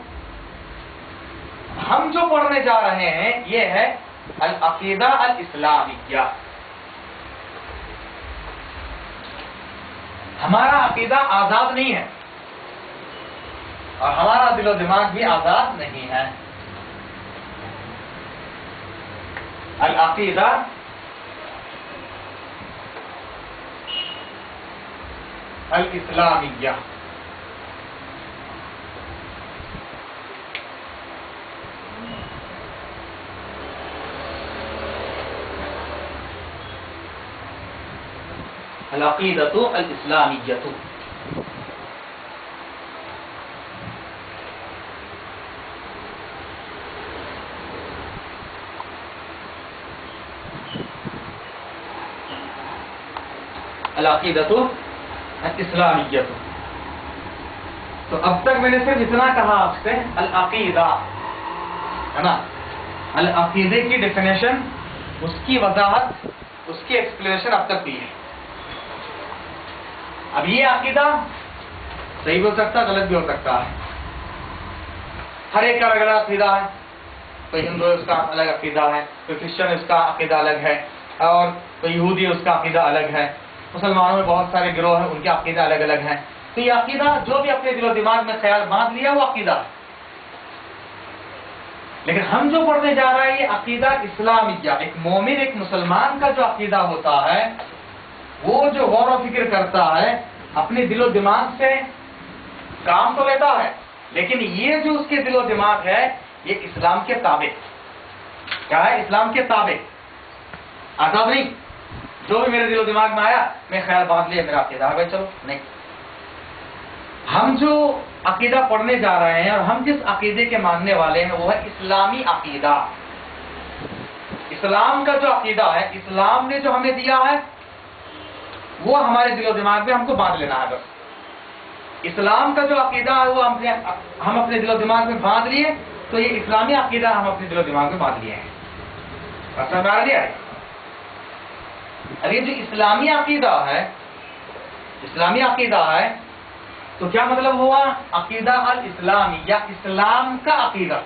A: ہم جو پڑھنے جا رہے ہیں یہ ہے العقیدہ الاسلامیہ. ہمارا عقیدہ آزاد نہیں ہے اور ہمارا دل و دماغ بھی آزاد نہیں ہے. العقیدہ الاسلامیہ. العقیدۃ الاسلامیۃ. العقیدۃ الاسلامیۃ. تو اب تک میں نے صرف اتنا کہا آپ سے العقیدہ، ہے نا. العقیدے کی ڈیفینیشن، اس کی وضاحت، اس کی ایکسپلینیشن اب تک ہوئی ہے. اب یہ عقیدہ صحیح بھی ہو سکتا ہے، غلط بھی ہو سکتا ہے. ہر ایک کا الگ الگ عقیدہ ہے. کوئی ہندو اس کا الگ عقیدہ ہے، کوئی کرسچن اس کا عقیدہ الگ ہے، اور کوئی یہودی اس کا عقیدہ الگ ہے. مسلمانوں میں بہت سارے گروہ ہیں، ان کے عقیدہ الگ الگ ہیں. تو یہ عقیدہ جو بھی اپنے دل و دماغ میں خیال باندھ لیا وہ عقیدہ ہے. لیکن ہم جو پڑھنے جا رہے ہیں یہ عقیدہ اسلامیہ. ایک مومن، ایک مسلمان کا جو عقیدہ ہوتا ہے وہ جو غور و فکر کرتا ہے، اپنے دل و دماغ سے کام تو لیتا ہے، لیکن یہ جو اس کے دل و دماغ ہے یہ اسلام کے تابع. کیا ہے؟ اسلام کے تابع، آزاد نہیں. جو بھی میرے دل و دماغ میں آیا میں خیال باندھ لیا میرا عقیدہ ہے بھائی، چلو نہیں. ہم جو عقیدہ پڑھنے جا رہے ہیں اور ہم جس عقیدے کے ماننے والے ہیں وہ ہے اسلامی عقیدہ. اسلام کا جو عقیدہ ہے، اسلام نے جو ہمیں دیا ہے وہ ہمارے دل و دماغ میں ہم کو باندھ لینا ہے بس. اسلام کا جو عقیدہ ہے وہ ہم اپنے دل و دماغ میں باندھ لیے، تو یہ اسلامی عقیدہ ہم اپنے دل و دماغ میں باندھ لیے ہیں. سمجھ آ رہی ہے؟ اب یہ جو اسلامی عقیدہ ہے، اسلامی عقیدہ ہے تو کیا مطلب ہوا؟ عقیدہ الاسلامی، یا اسلام کا عقیدہ.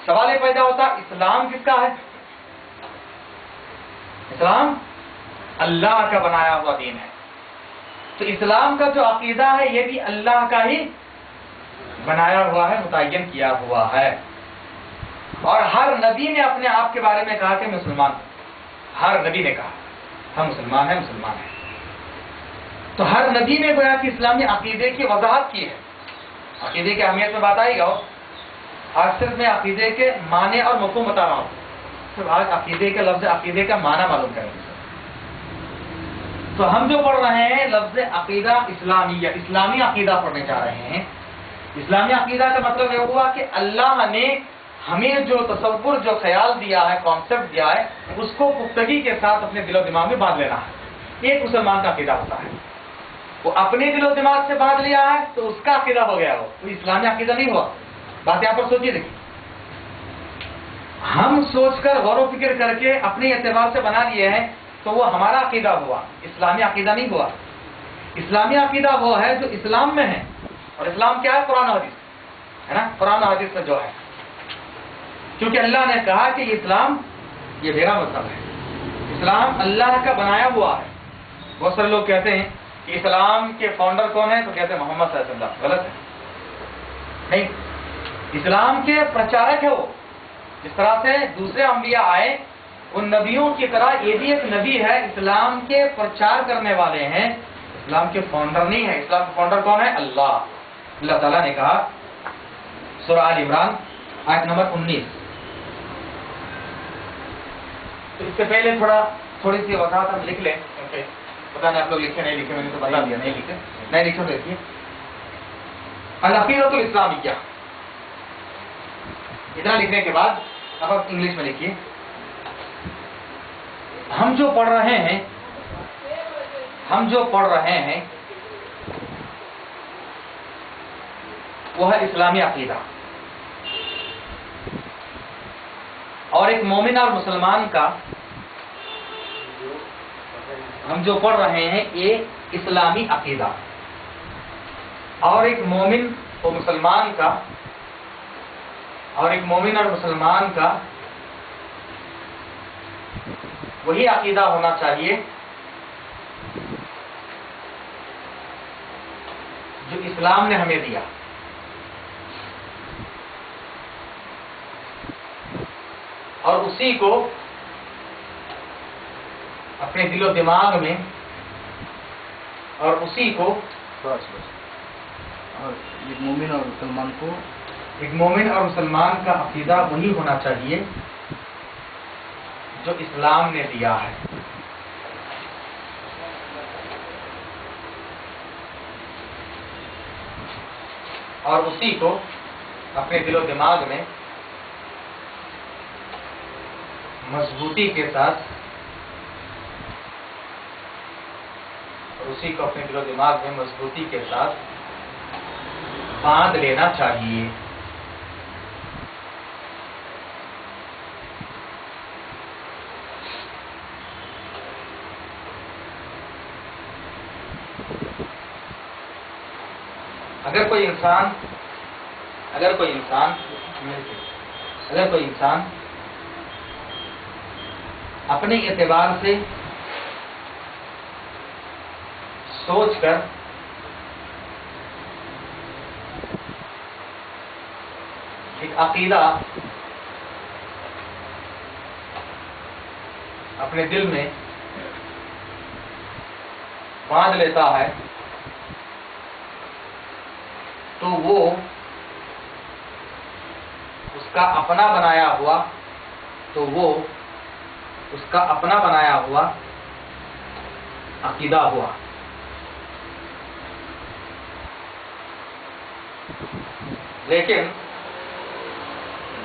A: سوال یہ پیدا ہوتا اسلام کس کا ہے؟ اسلام اللہ کا بنایا ہوا دین ہے. تو اسلام کا جو عقیدہ ہے یہ بھی اللہ کا ہی بنایا ہوا ہے، متعین کیا ہوا ہے. اور ہر نبی نے اپنے آپ کے بارے میں کہا کہ میں مسلمان ہوں. ہر نبی نے کہا ہم مسلمان ہیں، مسلمان ہیں. تو ہر نبی نے گویا کہ اسلامی عقیدے کی وضاحت کی ہے. عقیدے کی اہمیت میں بات آئے گا. آج صرف میں عقیدے کے معنی اور مفہوم بتا رہا ہوں. صرف آج عقیدے کے لفظ عقیدے کا معنی معلوم کریں گے. تو ہم جو پڑھ رہے ہیں لفظ عقیدہ اسلامیہ، اسلامی عقیدہ پڑھنے جا رہے ہیں. اسلامی عقیدہ کا مطلب یہ ہوا کہ اللہ نے ہمیں جو تصور، جو خیال دیا ہے، کانسیپٹ دیا ہے، اس کو پختگی کے ساتھ اپنے دل و دماغ میں باندھ لینا ہے. ایک مسلمان کا عقیدہ ہوتا ہے. وہ اپنے دل و دماغ سے باندھ لیا ہے تو اس کا عقیدہ ہو گیا. وہ اسلامی عقیدہ نہیں ہوا. بات یہاں پر سوچیے. دیکھیے، ہم سوچ کر غور و فکر کر کے اپنے اعتبار سے بنا لیے ہیں تو وہ ہمارا عقیدہ ہوا، اسلامی عقیدہ نہیں ہوا. اسلامی عقیدہ وہ ہے جو اسلام میں ہے. اور اسلام کیا ہے؟ قرآن و حدیث ہے نا. قرآن و حدیث میں جو ہے، کیونکہ اللہ نے کہا کہ اسلام یہ میرا مذہب ہے. اسلام اللہ کا بنایا ہوا ہے. بہت سارے لوگ کہتے ہیں کہ اسلام کے فاؤنڈر کون ہیں، تو کہتے ہیں محمد صلی اللہ علیہ وسلم. غلط ہے. نہیں، اسلام کے پرچارک ہے وہ. جس طرح سے دوسرے انبیاء آئے ان نبیوں کی طرح یہ بھی ایک نبی ہے، اسلام کے پرچار کرنے والے ہیں، اسلام کے فاؤنڈر نہیں ہے. اسلام کے فاؤنڈر کون ہے؟ اللہ. اللہ تعالیٰ نے کہا سورہ آل عمران آیت نمبر 19. تو اس سے پہلے تھوڑی سی وضاحت ہم لکھ لیں. پتا نہیں آپ لوگ لکھے نہیں لکھے، میں نے تو بتا دیا نہیں لکھے. نہیں لکھے تو دیکھیے العقیدۃ الاسلامیہ. اتنا لکھنے کے بعد اب آپ انگلش میں لکھیے. ہم جو پڑھ رہے ہیں وہ ہے اسلامی عقیدہ، اور ایک مومن اور مسلمان کا ہم جو پڑھ رہے ہیں یہ اسلامی عقیدہ، اور ایک مومن اور مسلمان کا وہی عقیدہ ہونا چاہیے جو اسلام نے ہمیں دیا. اور اسی کو اپنے دل و دماغ میں اور اسی کو
D: اور ایک مومن اور مسلمان
A: کا عقیدہ وہی ہونا چاہیے جو اسلام نے دیا ہے. اور اسی کو اپنے دل و دماغ میں مضبوطی کے ساتھ باندھ لینا چاہیے. اگر کوئی انسان اپنے اعتبار سے سوچ کر ایک عقیدہ اپنے دل میں باندھ لیتا ہے تو وہ اس کا اپنا بنایا ہوا عقیدہ ہوا. لیکن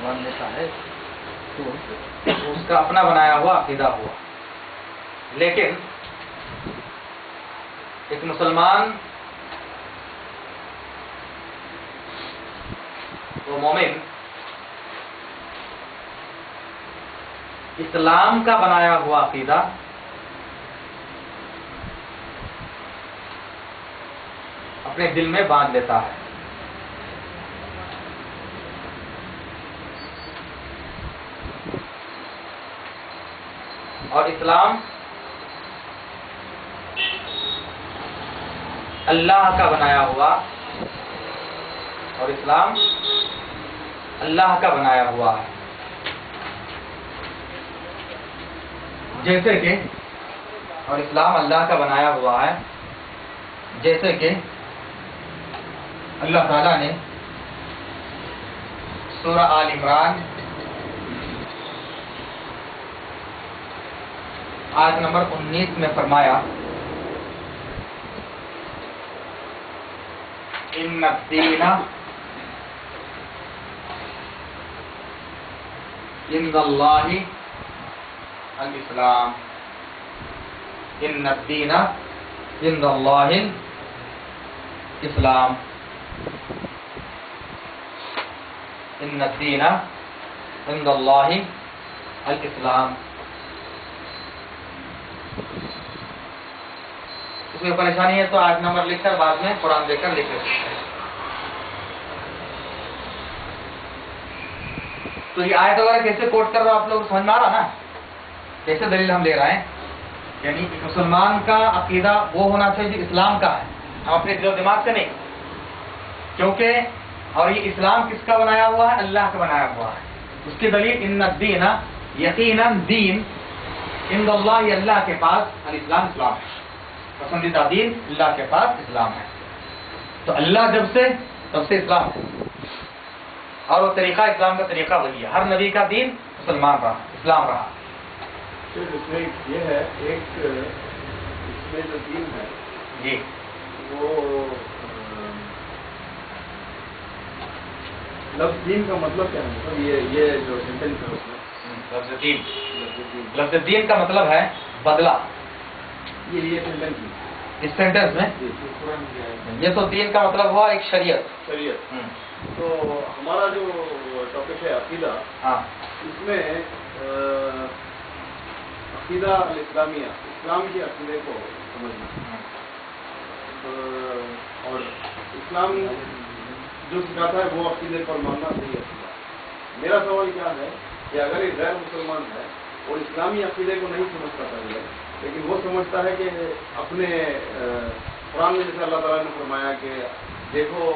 D: مان لیتا ہے تو
A: اس کا اپنا بنایا ہوا عقیدہ ہوا. لیکن ایک مسلمان وہ مومن اسلام کا بنایا ہوا عقیدہ اپنے دل میں باندھ لیتا ہے. اور اسلام اللہ کا بنایا ہوا ہے. جیسے کہ اللہ تعالیٰ نے سورہ آل عمران آیت نمبر 19 میں فرمایا ان الدین عند اللہ الاسلام. ان الدین عند اللہ الاسلام. ان الدین عند اللہ الاسلام. اس میں پریشانی ہے تو آیت نمبر لکھ کر بعد میں قرآن دیکھ کر لکھ لیتے ہیں. تو یہ آیت وغیرہ کیسے کوٹ کر رہا آپ لوگ سمجھ میں آ رہا نا کیسے دلیل ہم لے رہے ہیں. یعنی مسلمان کا عقیدہ وہ ہونا چاہیے جو اسلام کا ہے، ہم اپنے دل و دماغ سے نہیں. کیونکہ اور یہ اسلام کس کا بنایا ہوا ہے؟ اللہ کا بنایا ہوا ہے. اس کی دلیل ان الدین یقیناً دین عند اللہ اللہ کے پاس الاسلام اسلام ہے. پسندیدہ دین اللہ کے پاس اسلام ہے. تو اللہ جب سے تب سے اسلام ہے اور وہ طریقہ اسلام کا طریقہ وہی ہے. ہر نبی کا دین مسلمان رہا اسلام رہا.
C: اس میں یہ ہے ایک اس میں جو دین ہے
A: جی
C: وہ لفظ دین کا مطلب کیا ہے؟ مطلب یہ جو سینٹینس ہے اس میں
A: لفظ دین لفظ دین کا مطلب ہے بدلہ.
C: یہ سینٹینس ہے
A: اس سینٹینس میں یہ تو دین کا مطلب ہوا ایک شریعت.
C: تو ہمارا جو ٹاپک ہے عقیدہ،
A: ہاں
C: اس میں عقیدہ الاسلامیہ، اسلام کے عقیدے کو سمجھنا اور اسلام جو سکھاتا ہے وہ عقیدے پر ماننا صحیح عقیدہ. میرا سوال کیا ہے کہ اگر ایک غیر مسلمان ہے اور اسلامی عقیدے کو نہیں سمجھتا پہلے، لیکن وہ سمجھتا ہے کہ اپنے قرآن میں جیسے اللہ تعالیٰ نے فرمایا کہ دیکھو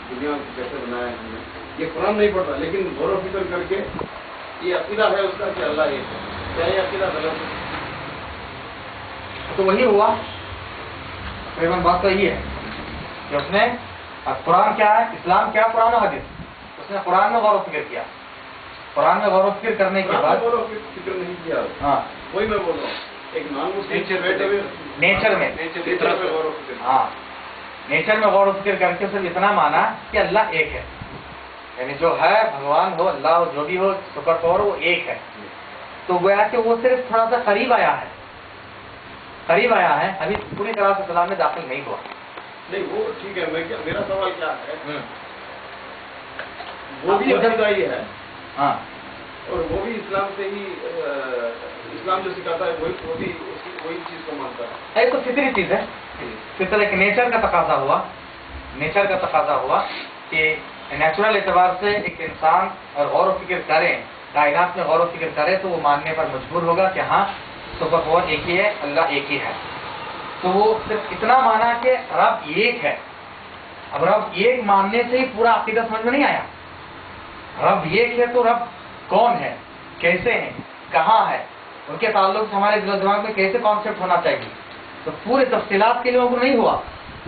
C: دنیا کو کیسے بنایا ہے ہم نے، یہ قرآن نہیں پڑھتا لیکن غور و فکر کر کے یہ عقیدہ ہے اس کا کہ اللہ ایک ہے، کیا یہ عقیدہ غلط ہے؟
A: تو وہی ہوا. تقریباً بات تو یہی ہے کہ اس نے قرآن کیا ہے، اسلام کیا، قرآن و حدیث. اس نے قرآن میں غور و فکر کیا. قرآن میں غور و فکر کرنے کے بعد
C: غور و فکر نہیں کیا.
A: ہاں
C: وہی میں بول رہا ہوں ایک نان مسلم
A: نیچر میں
C: غور و فکر.
A: ہاں نیچر میں غور و فکر کر کے صرف اتنا مانا کہ اللہ ایک ہے، یعنی جو ہے بھگوان ہو اللہ ہو جو بھی ہو سپر پاور وہ ایک ہے. تو گویا کہ وہ صرف تھوڑا سا قریب آیا ہے، ابھی پوری طرح سے اسلام میں داخل نہیں ہوا.
C: نہیں وہ ٹھیک ہے. میرا سوال کیا ہے، وہ بھی عقیدہ ہی ہے
A: ہاں
C: اور وہ بھی اسلام سے ہی اسلام جو سکھاتا ہے وہی چیز کو مانتا ہے.
A: یہ تو فطری چیز ہے، فطرت نیچر کا تقاضا ہوا کہ نیچرل اعتبار سے ایک انسان اور غور و فکر کرے، کائنات میں غور و فکر کرے تو وہ ماننے پر مجبور ہوگا کہ ہاں سپر پاور ایک ہی ہے، اللہ ایک ہی ہے. تو وہ صرف اتنا مانا کہ رب ایک ہے. اب رب ایک ماننے سے ہی پورا عقیدہ سمجھ میں نہیں آیا. رب ایک ہے تو رب کون ہے، کیسے ہیں، کہاں ہے، ان کے تعلق سے ہمارے دل و دماغ میں کیسے کانسیپٹ ہونا چاہیے. تو پورے تفصیلات کے لیے ان کو نہیں ہوا.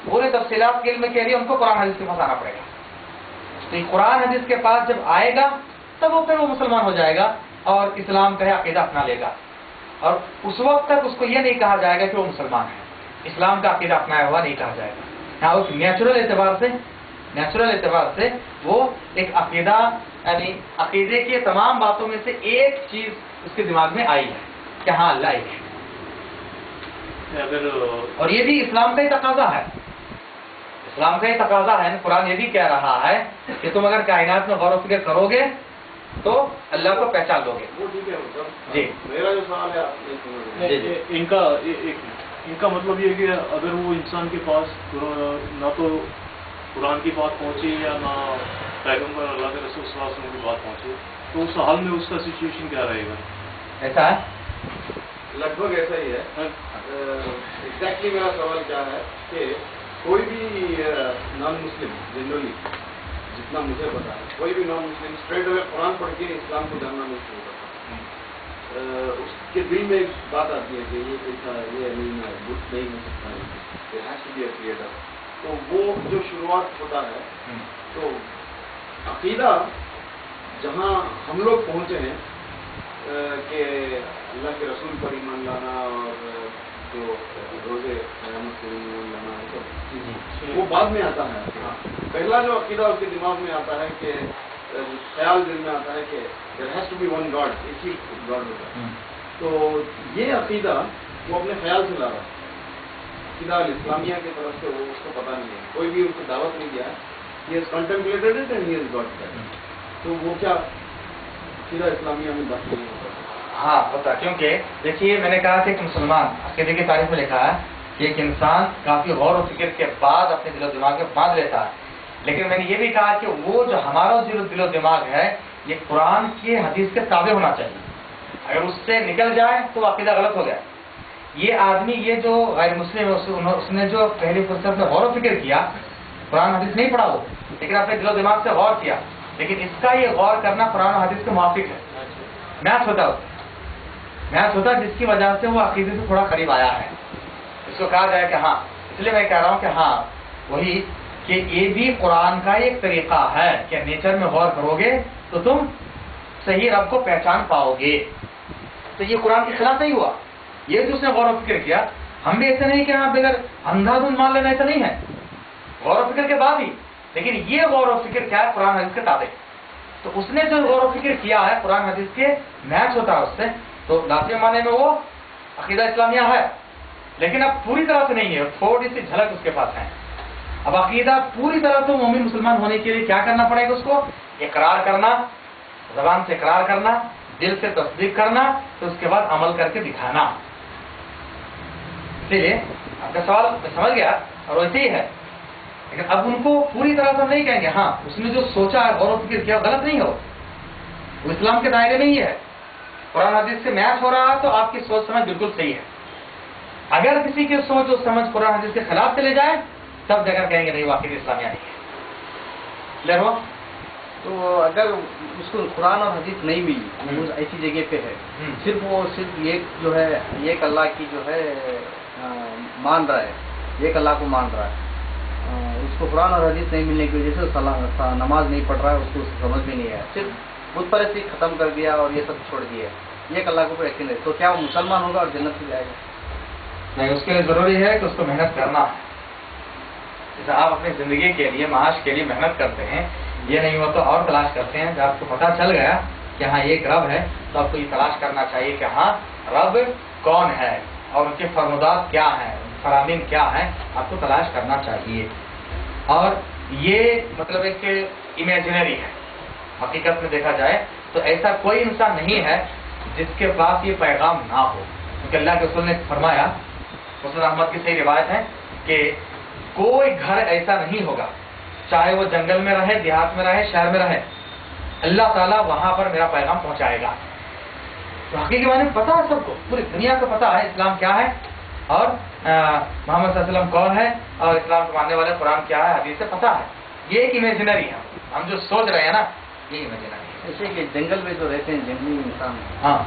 A: پورے تفصیلات کے علم کے لیے ان کو قرآن حدیث کے پاس آنا پڑے گا. تو یہ قرآن حدیث کے پاس جب آئے گا تب وہ پھر وہ مسلمان ہو جائے گا اور اسلام کا عقیدہ اپنا لے گا. اور اس وقت تک اس کو یہ نہیں کہا جائے گا کہ وہ مسلمان ہے، اسلام کا عقیدہ اپنایا ہوا نہیں کہا جائے گا. ہاں اس نیچرل اعتبار سے وہ ایک عقیدہ، یعنی عقیدے کی تمام باتوں میں سے ایک چیز اس کے دماغ میں آئی ہے کہ ہاں اللہ ایک ہے. اور یہ بھی اسلام کا ہی تقاضا ہے. قرآن یہ بھی کہہ رہا ہے کہ تم اگر کائنات میں غور و فکر کرو گے تو اللہ کو پہچان لو گے.
C: وہ ٹھیک ہے.
A: جی
C: میرا جو سوال ہے
B: ان کا مطلب یہ ہے کہ اگر وہ انسان کے پاس نہ تو قرآن کی بات پہنچی یا نہ پیغمبر اللہ کے رسول صلی اللہ علیہ وسلم کی بات پہنچی تو اس حال میں اس کا سچویشن کیا رہے گا؟
A: ایسا ہے،
C: لگ بھگ ایسا ہی ہے. ایگزیکٹلی میرا سوال کیا ہے کہ کوئی بھی نان مسلم جنرلی جتنا مجھے پتا ہے کوئی بھی نان مسلم اسٹریٹ اوے قرآن پڑھ کے اسلام کو جاننا نہیں شروع کرتا. اس کے دل میں ایک بات آتی ہے کہ یہ ایسا یہ نہیں بت نہیں ہو سکتا ہے. تو وہ جو شروعات ہوتا ہے تو عقیدہ جہاں ہم لوگ پہنچے ہیں کہ اللہ کے رسول پر ایمان لانا اور جو روزے قیامت پر ایمان لانا وہ بعد میں آتا ہے. پہلا جو عقیدہ اس کے دماغ میں آتا ہے کہ خیال دل میں آتا ہے کہ there has to be one God، ایک ہی گاڈ ہوتا ہے. تو یہ عقیدہ وہ اپنے خیال سے لا رہا ہے. عقیدہ الاسلامیہ کی طرف سے وہ اس کو پتہ نہیں ہے، کوئی بھی ان کو دعوت نہیں دیا ہے. He has contemplated it and he has got that. تو وہ کیا عقیدہ اسلامیہ میں داخل نہیں ہوتا؟
A: ہاں ہوتا. کیونکہ دیکھیے میں نے کہا کہ ایک مسلمان عقیدے کی تاریخ میں لکھا ہے کہ ایک انسان کافی غور و فکر کے بعد اپنے دل و دماغ میں باندھ لیتا ہے. لیکن میں نے یہ بھی کہا کہ وہ جو ہمارا دل و دماغ ہے یہ قرآن کی حدیث کے تابع ہونا چاہیے. اگر اس سے نکل جائے تو عقیدہ غلط ہو گیا. یہ آدمی، یہ جو غیر مسلم ہے، اس نے جو پہلی فرصت میں غور و فکر کیا قرآن حدیث نہیں پڑھا ہو لیکن اپنے دل و دماغ سے غور کیا، لیکن اس کا یہ غور کرنا قرآن و حدیث کے موافق ہے، میچ ہوتا میچ ہوتا جس کی وجہ سے وہ عقیدے سے تھوڑا قریب آیا ہے، اس کو کہا جائے کہ ہاں، اس لیے میں کہہ رہا ہوں کہ ہاں وہی کہ یہ بھی قرآن کا ایک طریقہ ہے کہ نیچر میں غور کرو گے تو تم صحیح رب کو پہچان پاؤ گے. تو یہ قرآن کے خلاف نہیں ہوا، یہ جو اس نے غور و فکر کیا. ہم بھی ایسے نہیں کہ ہاں بغیر اندھا دھند مان لینا، ایسا نہیں ہے، غور و فکر کے بعد ہی. لیکن یہ غور و فکر کیا ہے؟ قرآن حدیث کے تابع. تو اس نے جو غور و فکر کیا ہے قرآن حدیث کے میچ ہوتا ہے اس سے، تو لازمی معنی میں وہ عقیدہ اسلامیہ ہے، لیکن اب پوری طرح سے نہیں ہے، تھوڑی سی جھلک اس کے پاس ہے. اب عقیدہ پوری طرح تو مومن مسلمان ہونے کے لیے کیا کرنا پڑے گا؟ اس کو اقرار کرنا، زبان سے اقرار کرنا، دل سے تصدیق کرنا، تو اس کے بعد عمل کر کے دکھانا. اسی لیے آپ کا سوال میں سمجھ گیا اور ویسے ہی ہے، لیکن اب ان کو پوری طرح سے ہم نہیں کہیں گے ہاں اس نے جو سوچا ہے غور و فکر کیا غلط نہیں ہو، وہ اسلام کے دائرے میں ہی ہے، قرآن حدیث سے میچ ہو رہا ہے تو آپ کی سوچ سمجھ بالکل صحیح ہے. اگر کسی کی سوچ اور سمجھ قرآن حدیث کے خلاف چلے جائے تب جگہ کہیں گے نہیں واقعی اسلامیہ نہیں ہے. کلیئر ہو؟
D: تو اگر اس کو قرآن اور حدیث نہیں ملی، وہ ایسی جگہ پہ ہے، صرف ایک جو ہے ایک اللہ کی جو ہے مان رہا ہے، ایک اللہ کو مان رہا ہے، اس کو قرآن اور حدیث نہیں ملنے کی وجہ سے نماز نہیں پڑھ رہا ہے، اس کو سمجھ میں نہیں آیا، صرف بت پرستی ختم کر دیا اور یہ سب چھوڑ دیا، ایک اللہ کو یقین ہے، تو کیا وہ مسلمان ہوگا اور جنت سے جائے گا؟
A: نہیں، اس کے لیے ضروری ہے کہ اس کو محنت کرنا ہے. جیسے آپ اپنی زندگی کے لیے معاش کے لیے محنت کرتے ہیں، یہ نہیں ہوا تو اور تلاش کرتے ہیں. جب آپ کو پتہ چل گیا کہ ہاں ایک رب ہے تو آپ کو یہ تلاش کرنا چاہیے کہ ہاں رب کون ہے اور ان کے فرمودات کیا ہیں، فرامین کیا ہیں، آپ کو تلاش کرنا چاہیے. اور یہ مطلب ایک امیجنری ہے، حقیقت میں دیکھا جائے تو ایسا کوئی انسان نہیں ہے جس کے پاس یہ پیغام نہ ہو، کیونکہ اللہ کے رسول نے فرمایا، مسلم احمد کی صحیح روایت ہے کہ کوئی گھر ایسا نہیں ہوگا، چاہے وہ جنگل میں رہے، دیہات میں رہے، شہر میں رہے، اللہ تعالیٰ وہاں پر میرا پیغام پہنچائے گا. تو حقیقی معنی پتا ہے سب کو، پوری دنیا کو پتا ہے اسلام کیا ہے اور محمد صلی اللہ علیہ وسلم کون ہے اور اسلام کو ماننے والے قرآن کیا ہے، حدیث سے پتا ہے. یہ ایک امیجنری ہے، ہم جو سوچ رہے ہیں نا یہ امیجنری ہے.
D: ایسے کہ جنگل میں جو رہتے ہیں جنگلی انسان،
A: ہاں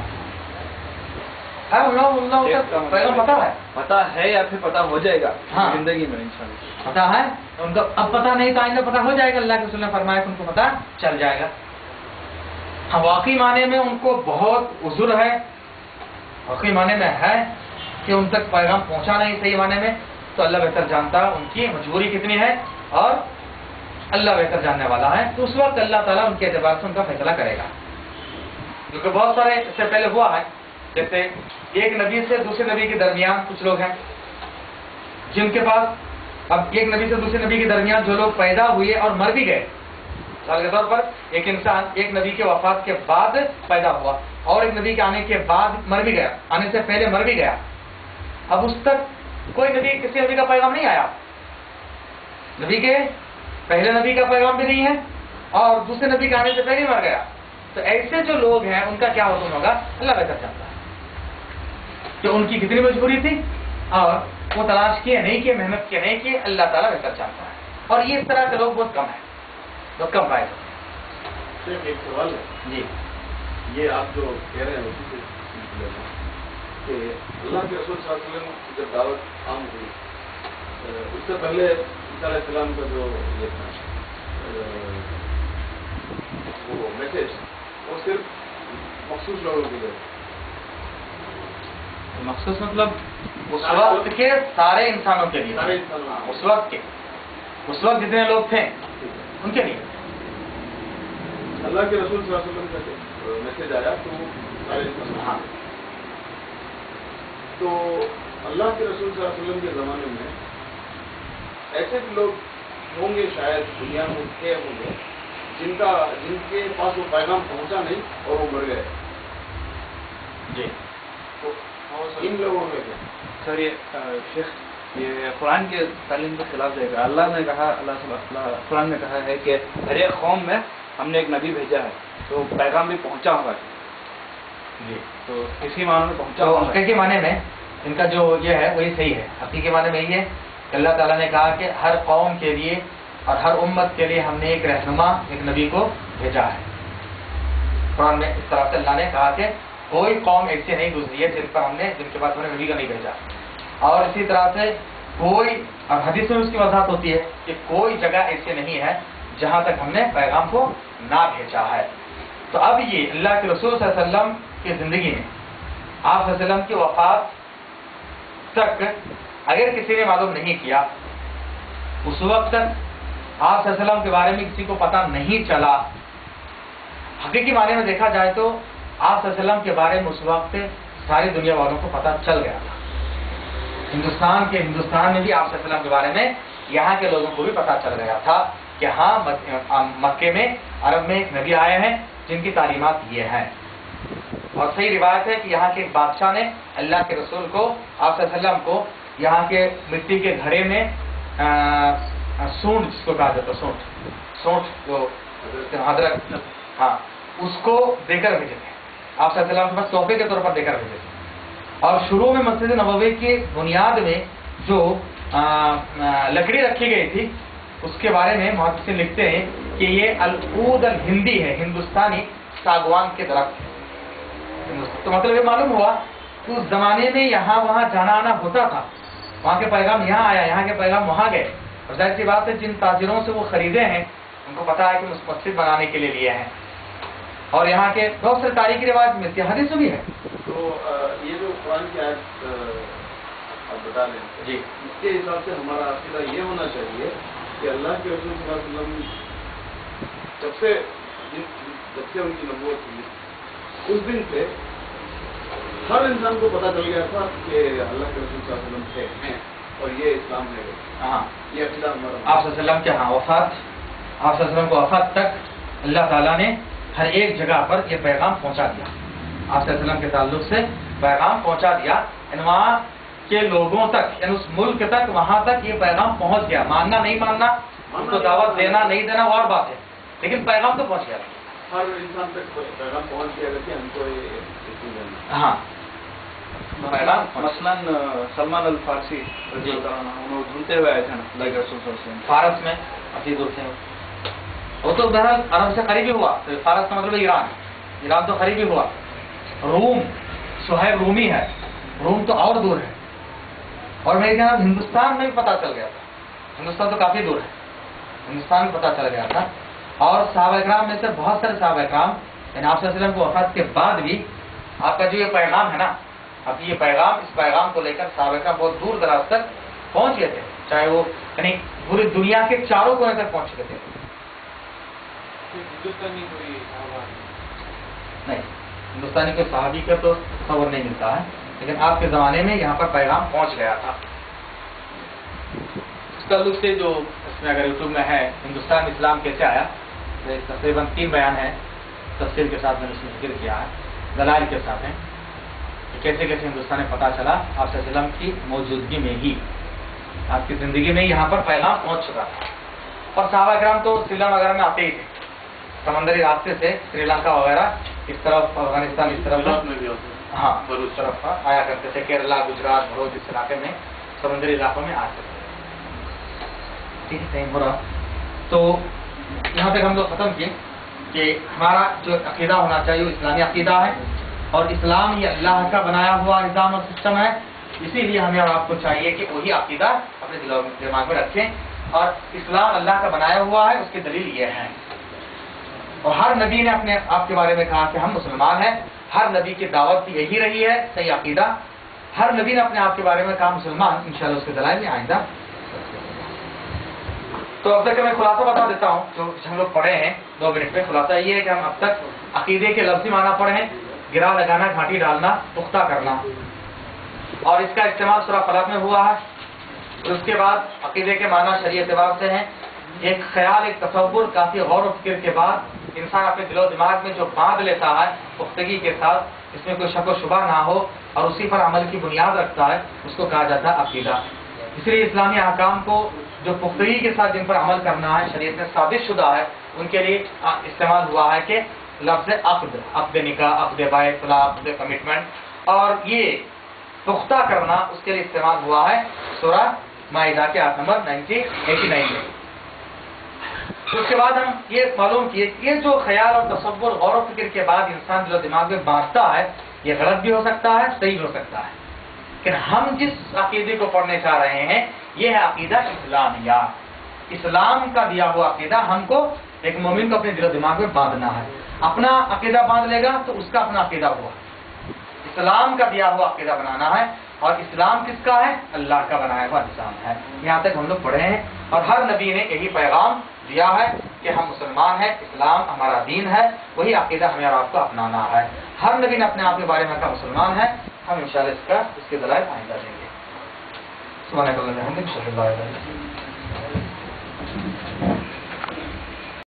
A: ان لوگوں کو پیغام پتا ہے،
D: پتا ہے یا پھر پتا ہو جائے گا
A: ہاں
D: زندگی میں انشاءاللہ.
A: پتا ہے ان کو، اب پتا نہیں تھا آئندہ پتا ہو جائے گا. اللہ کے رسول نے فرمایا کہ ان کو پتا چل جائے گا. ہاں واقعی معنی میں ان کو بہت عذر ہے، واقعی معنی میں ہے کہ ان تک پیغام پہنچا نہیں صحیح معنی میں، تو اللہ بہتر جانتا ان کی مجبوری کتنی ہے اور اللہ بہتر جاننے والا ہے. تو اس وقت اللہ تعالیٰ ان کے اعتبار سے ان کا فیصلہ کرے گا. کیونکہ بہت سارے اس سے پہلے ہوا ہے، جیسے ایک نبی سے دوسرے نبی کے درمیان کچھ لوگ ہیں جن کے پاس، اب ایک نبی سے دوسرے نبی کے درمیان جو لوگ پیدا ہوئے اور مر بھی گئے، مثال کے طور پر ایک انسان ایک نبی کے وفات کے بعد پیدا ہوا اور ایک نبی کے آنے کے بعد مر بھی گیا، آنے سے پہلے مر بھی گیا. اب اس تک کوئی نبی، کسی نبی کا پیغام نہیں آیا، نبی کے پہلے نبی کا پیغام بھی نہیں ہے اور دوسرے نبی کے آنے سے پہلے مر گیا. تو ایسے جو لوگ ہیں ان کا کیا حکم ہوگا اللہ بہتر جانتا ہے کہ ان کی کتنی مجبوری تھی اور وہ تلاش کیے نہیں کیے، محنت کیے نہیں کیے، اللہ تعالیٰ بہتر جانتا ہے. اور یہ اس طرح کے لوگ بہت کم ہیں، بہت کم پائے جاتے ہیں.
C: ایک سوال ہے
A: جی،
C: یہ آپ جو کہہ رہے ہیں اسی سے سلسلے میں کہ اللہ کے رسول صلی اللہ علیہ وسلم کی جب دعوت عام ہوئی، اس سے پہلے عیسیٰ علیہ السلام کا جو یہ تھا وہ میسج، وہ صرف مخصوص لوگوں کے لیے،
A: مخصوص مطلب اس وقت کے سارے انسانوں کے لیے،
C: سارے انسانوں،
A: اس وقت کے، اس وقت جتنے لوگ تھے ان کے لیے.
C: اللہ کے رسول صلی اللہ علیہ وسلم کا جب میسج آیا تو وہ سارے انسانوں.
A: ہاں،
C: تو اللہ کے رسول صلی اللہ علیہ وسلم کے زمانے میں ایسے بھی لوگ ہوں گے شاید دنیا میں تھے ہوں گے جن کے پاس وہ پیغام پہنچا نہیں اور وہ مر گئے.
A: جی،
C: تو ان لوگوں میں کیا؟
D: سر یہ شیخ یہ قرآن کے تعلیم کے خلاف جائے گا. اللہ نے کہا، قرآن نے کہا ہے کہ ہر ایک قوم میں ہم نے ایک نبی بھیجا ہے تو پیغام بھی پہنچا ہوگا.
A: جی،
D: تو اسی معنی میں پہنچا
A: تو
D: ہوگا.
A: حقیقی معنی میں ان کا جو یہ ہے وہی صحیح ہے. حقیقی معنی میں یہ ہے کہ اللہ تعالیٰ نے کہا کہ ہر قوم کے لیے اور ہر امت کے لیے ہم نے ایک رہنما، ایک نبی کو بھیجا ہے۔ قرآن میں اس طرح سے اللہ نے کہا کہ کوئی قوم ایسی نہیں گزری ہے جن کے پاس ہم نے نبی کا نہیں بھیجا، اور اسی طرح سے کوئی، اور حدیث میں اس کی وضاحت ہوتی ہے کہ کوئی جگہ ایسی نہیں ہے جہاں تک ہم نے پیغام کو نہ بھیجا ہے۔ تو اب یہ اللہ کے رسول صلی اللہ علیہ وسلم کی زندگی میں آپ صلی اللہ علیہ وسلم کی وفات تک اگر کسی نے معلوم نہیں کیا، اس وقت تک آپ صلی اللہ علیہ وسلم کے بارے میں کسی کو پتہ نہیں چلا، حقیقی معنی میں دیکھا جائے تو آپ صلی اللہ علیہ وسلم کے بارے میں اس وقت ساری دنیا والوں کو پتہ چل گیا تھا۔ ہندوستان میں بھی آپ صلی اللہ علیہ وسلم کے بارے میں یہاں کے لوگوں کو بھی پتہ چل گیا تھا کہ ہاں مکے میں، عرب میں ایک نبی آئے ہیں جن کی تعلیمات یہ ہیں۔ اور صحیح روایت ہے کہ یہاں کے ایک بادشاہ نے اللہ کے رسول کو، آپ صلی اللہ علیہ وسلم کو، یہاں کے مٹی کے گھڑے میں سونٹ، جس کو کہا جاتا ہے سونٹ جو ادرک، ہاں، اس کو دے کر بھیجے تھے۔ آپ صلی اللہ علیہ وسلم کے پاس تحفے کے طور پر دے کر بھیجے تھے۔ اور شروع میں مسجد نبوی کی بنیاد میں جو لکڑی رکھی گئی تھی اس کے بارے میں محدثین لکھتے ہیں کہ یہ العود الہندی ہے، ہندوستانی ساگوان کے درخت ہے۔ تو مطلب یہ معلوم ہوا کہ اس زمانے میں یہاں وہاں جانا آنا ہوتا تھا، وہاں کے پیغام یہاں آیا، یہاں کے پیغام وہاں گئے، اور ظاہر سی بات ہے جن تاجروں سے وہ خریدے ہیں ان کو پتا ہے کہ اس مسجد بنانے کے لیے لیے ہیں، اور یہاں کے بہت سے تاریخی روایت ملتی ہے، حدیث بھی ہے۔
C: تو یہ جو قرآن کی آیت آپ بتا رہے ہیں
A: جی،
C: اس کے حساب سے ہمارا عقیدہ یہ ہونا چاہیے کہ اللہ کے رسول صلی اللہ علیہ وسلم جب سے ان کی نبوت ہوئی اس دن سے ہر انسان کو پتہ چل گیا تھا کہ اللہ کے رسول صلی اللہ علیہ وسلم ہیں اور یہ اسلام ہے۔
A: ہاں،
C: یہ عقیدہ ہمارا
A: آپ صلی اللہ علیہ وسلم کے وفات، آپ صلی اللہ علیہ وسلم کو وفات تک اللہ تعالیٰ نے ہر ایک جگہ پر یہ پیغام پہنچا دیا، آپ صلی اللہ علیہ وسلم کے تعلق سے پیغام پہنچا دیا، وہاں کے لوگوں تک، یعنی اس ملک تک، وہاں تک یہ پیغام پہنچ گیا۔ ماننا نہیں ماننا، ان کو دعوت دینا نہیں دینا وہ اور بات ہے، لیکن پیغام تو پہنچ گیا۔
C: ہر انسان تک پیغام پہنچ گیا کہ ہم کو یہ
A: ہاں، پیغام
C: مثلاً سلمان الفارسی رضی اللہ عنہ انہوں ڈھونڈتے ہوئے آئے تھے نا اللہ کے رسول صلی اللہ علیہ وسلم
A: فارس میں اپنی دور سے، وہ تو بہرحال عرب سے قریبی ہوا، فارس کا مطلب ایران، ایران تو قریبی ہوا۔ روم، صہیب رومی ہے، روم تو اور دور ہے، اور میرے خیال ہندوستان میں بھی پتہ چل گیا تھا، ہندوستان تو کافی دور ہے، ہندوستان میں پتہ چل گیا تھا۔ اور صحابہ اکرام میں سے بہت سارے صحابہ اکرام، یعنی آپ صلی اللہ علیہ وسلم کو وفات کے بعد بھی آپ کا جو یہ پیغام ہے نا، اب یہ پیغام، اس پیغام کو لے کر صحابہ اکرام بہت دور دراز تک پہنچ گئے تھے، چاہے وہ یعنی پوری دنیا کے چاروں کونے تک پہنچ گئے تھے۔ نہیں، ہندوستانی کوئی صحابی کا تو خبر نہیں ملتا ہے، لیکن آپ کے زمانے میں یہاں پر پیغام پہنچ گیا تھا۔ اس تعلق سے جو اس میں اگر یوٹیوب میں ہے ہندوستان میں اسلام کیسے آیا، تقریباً 3 بیان ہیں، تفصیل کے ساتھ میں نے اس میں ذکر کیا ہے، دلائل کے ساتھ ہیں کہ کیسے کیسے ہندوستان میں پتہ چلا آپ صلی اللہ علیہ وسلم کی موجودگی میں ہی، آپ کی زندگی میں یہاں پر پیغام پہنچ چکا تھا۔ اور صحابہ اکرام تو سری لنکا وغیرہ میں آتے ہی تھے، سمندری راستے سے سری لنکا وغیرہ اس طرف، افغانستان اس طرف،
B: میں بھی ہوتے ہیں۔
A: ہاں اس طرف آیا کرتے تھے، کیرلا، گجرات، بھروچ، اس علاقے میں سمندری علاقوں میں آتے تھے۔ ٹھیک ہے، ہو رہا تو یہاں تک ہم لوگ ختم کیے کہ ہمارا جو عقیدہ ہونا چاہیے وہ اسلامی عقیدہ ہے، اور اسلام یہ اللہ کا بنایا ہوا نظام اور سسٹم ہے، اسی لیے ہمیں اور آپ کو چاہیے کہ وہی عقیدہ اپنے دماغ میں رکھیں، اور اسلام اللہ کا بنایا ہوا ہے، اس کی دلیل یہ ہے۔ اور ہر نبی نے اپنے آپ کے بارے میں کہا کہ ہم مسلمان ہیں، ہر نبی کی دعوت یہی رہی ہے، صحیح عقیدہ، ہر نبی نے اپنے آپ کے بارے میں کہا مسلمان، انشاءاللہ اس کے دلائل میں آئندہ۔ تو اب تک میں خلاصہ بتا دیتا ہوں جو ہم لوگ پڑھے ہیں 2 منٹ میں۔ خلاصہ یہ ہے کہ ہم اب تک عقیدے کے لفظی معنی پڑھے ہیں، گرا لگانا، گھاٹی ڈالنا، پختہ کرنا، اور اس کا استعمال سورہ فلق میں ہوا ہے۔ اور اس کے بعد عقیدے کے معنی شرعی اعتبار سے ہیں، ایک خیال، ایک تصور، کافی غور و فکر کے بعد انسان اپنے دل و دماغ میں جو باندھ لیتا ہے پختگی کے ساتھ، اس میں کوئی شک و شبہ نہ ہو اور اسی پر عمل کی بنیاد رکھتا ہے، اس کو کہا جاتا ہے عقیدہ۔ اس لیے اسلامی احکام کو جو پختگی کے ساتھ جن پر عمل کرنا ہے، شریعت میں ثابت شدہ ہے، ان کے لیے استعمال ہوا ہے کہ لفظ عقد، عقد نکاح، عقد بیع، طلاق، عقد کمٹمنٹ، اور یہ پختہ کرنا اس کے لیے استعمال ہوا ہے سورہ مائدہ کے آیت نمبر 89 میں۔ تو اس کے بعد ہم یہ معلوم کیے کہ یہ جو خیال اور تصور غور و فکر کے بعد انسان دل و دماغ میں بانٹتا ہے یہ غلط بھی ہو سکتا ہے، صحیح بھی ہو سکتا ہے، لیکن ہم جس عقیدے کو پڑھنے چاہ رہے ہیں یہ ہے عقیدہ اسلامیہ، اسلام کا دیا ہوا عقیدہ ہم کو ایک مومن کو اپنے دل و دماغ میں باندھنا ہے. اپنا عقیدہ باندھ لے گا تو اس کا اپنا عقیدہ ہوا، اسلام کا دیا ہوا عقیدہ بنانا ہے. اور اسلام کس کا ہے؟ اللہ کا بنایا ہوا نظام ہے. یہاں تک ہم لوگ پڑھے ہیں اور ہر نبی نے یہی پیغام دیا ہے کہ ہم مسلمان ہیں، اسلام ہمارا دین ہے، وہی عقیدہ ہمیں اور آپ کو اپنانا ہے. ہر نبی نے اپنے آپ کے بارے میں کہا مسلمان ہے. ہم انشاءاللہ اس کے دلائل آئندہ دیں گے. سبحانک اللہم و بحمدک، اشہد ان لا الہ الا انت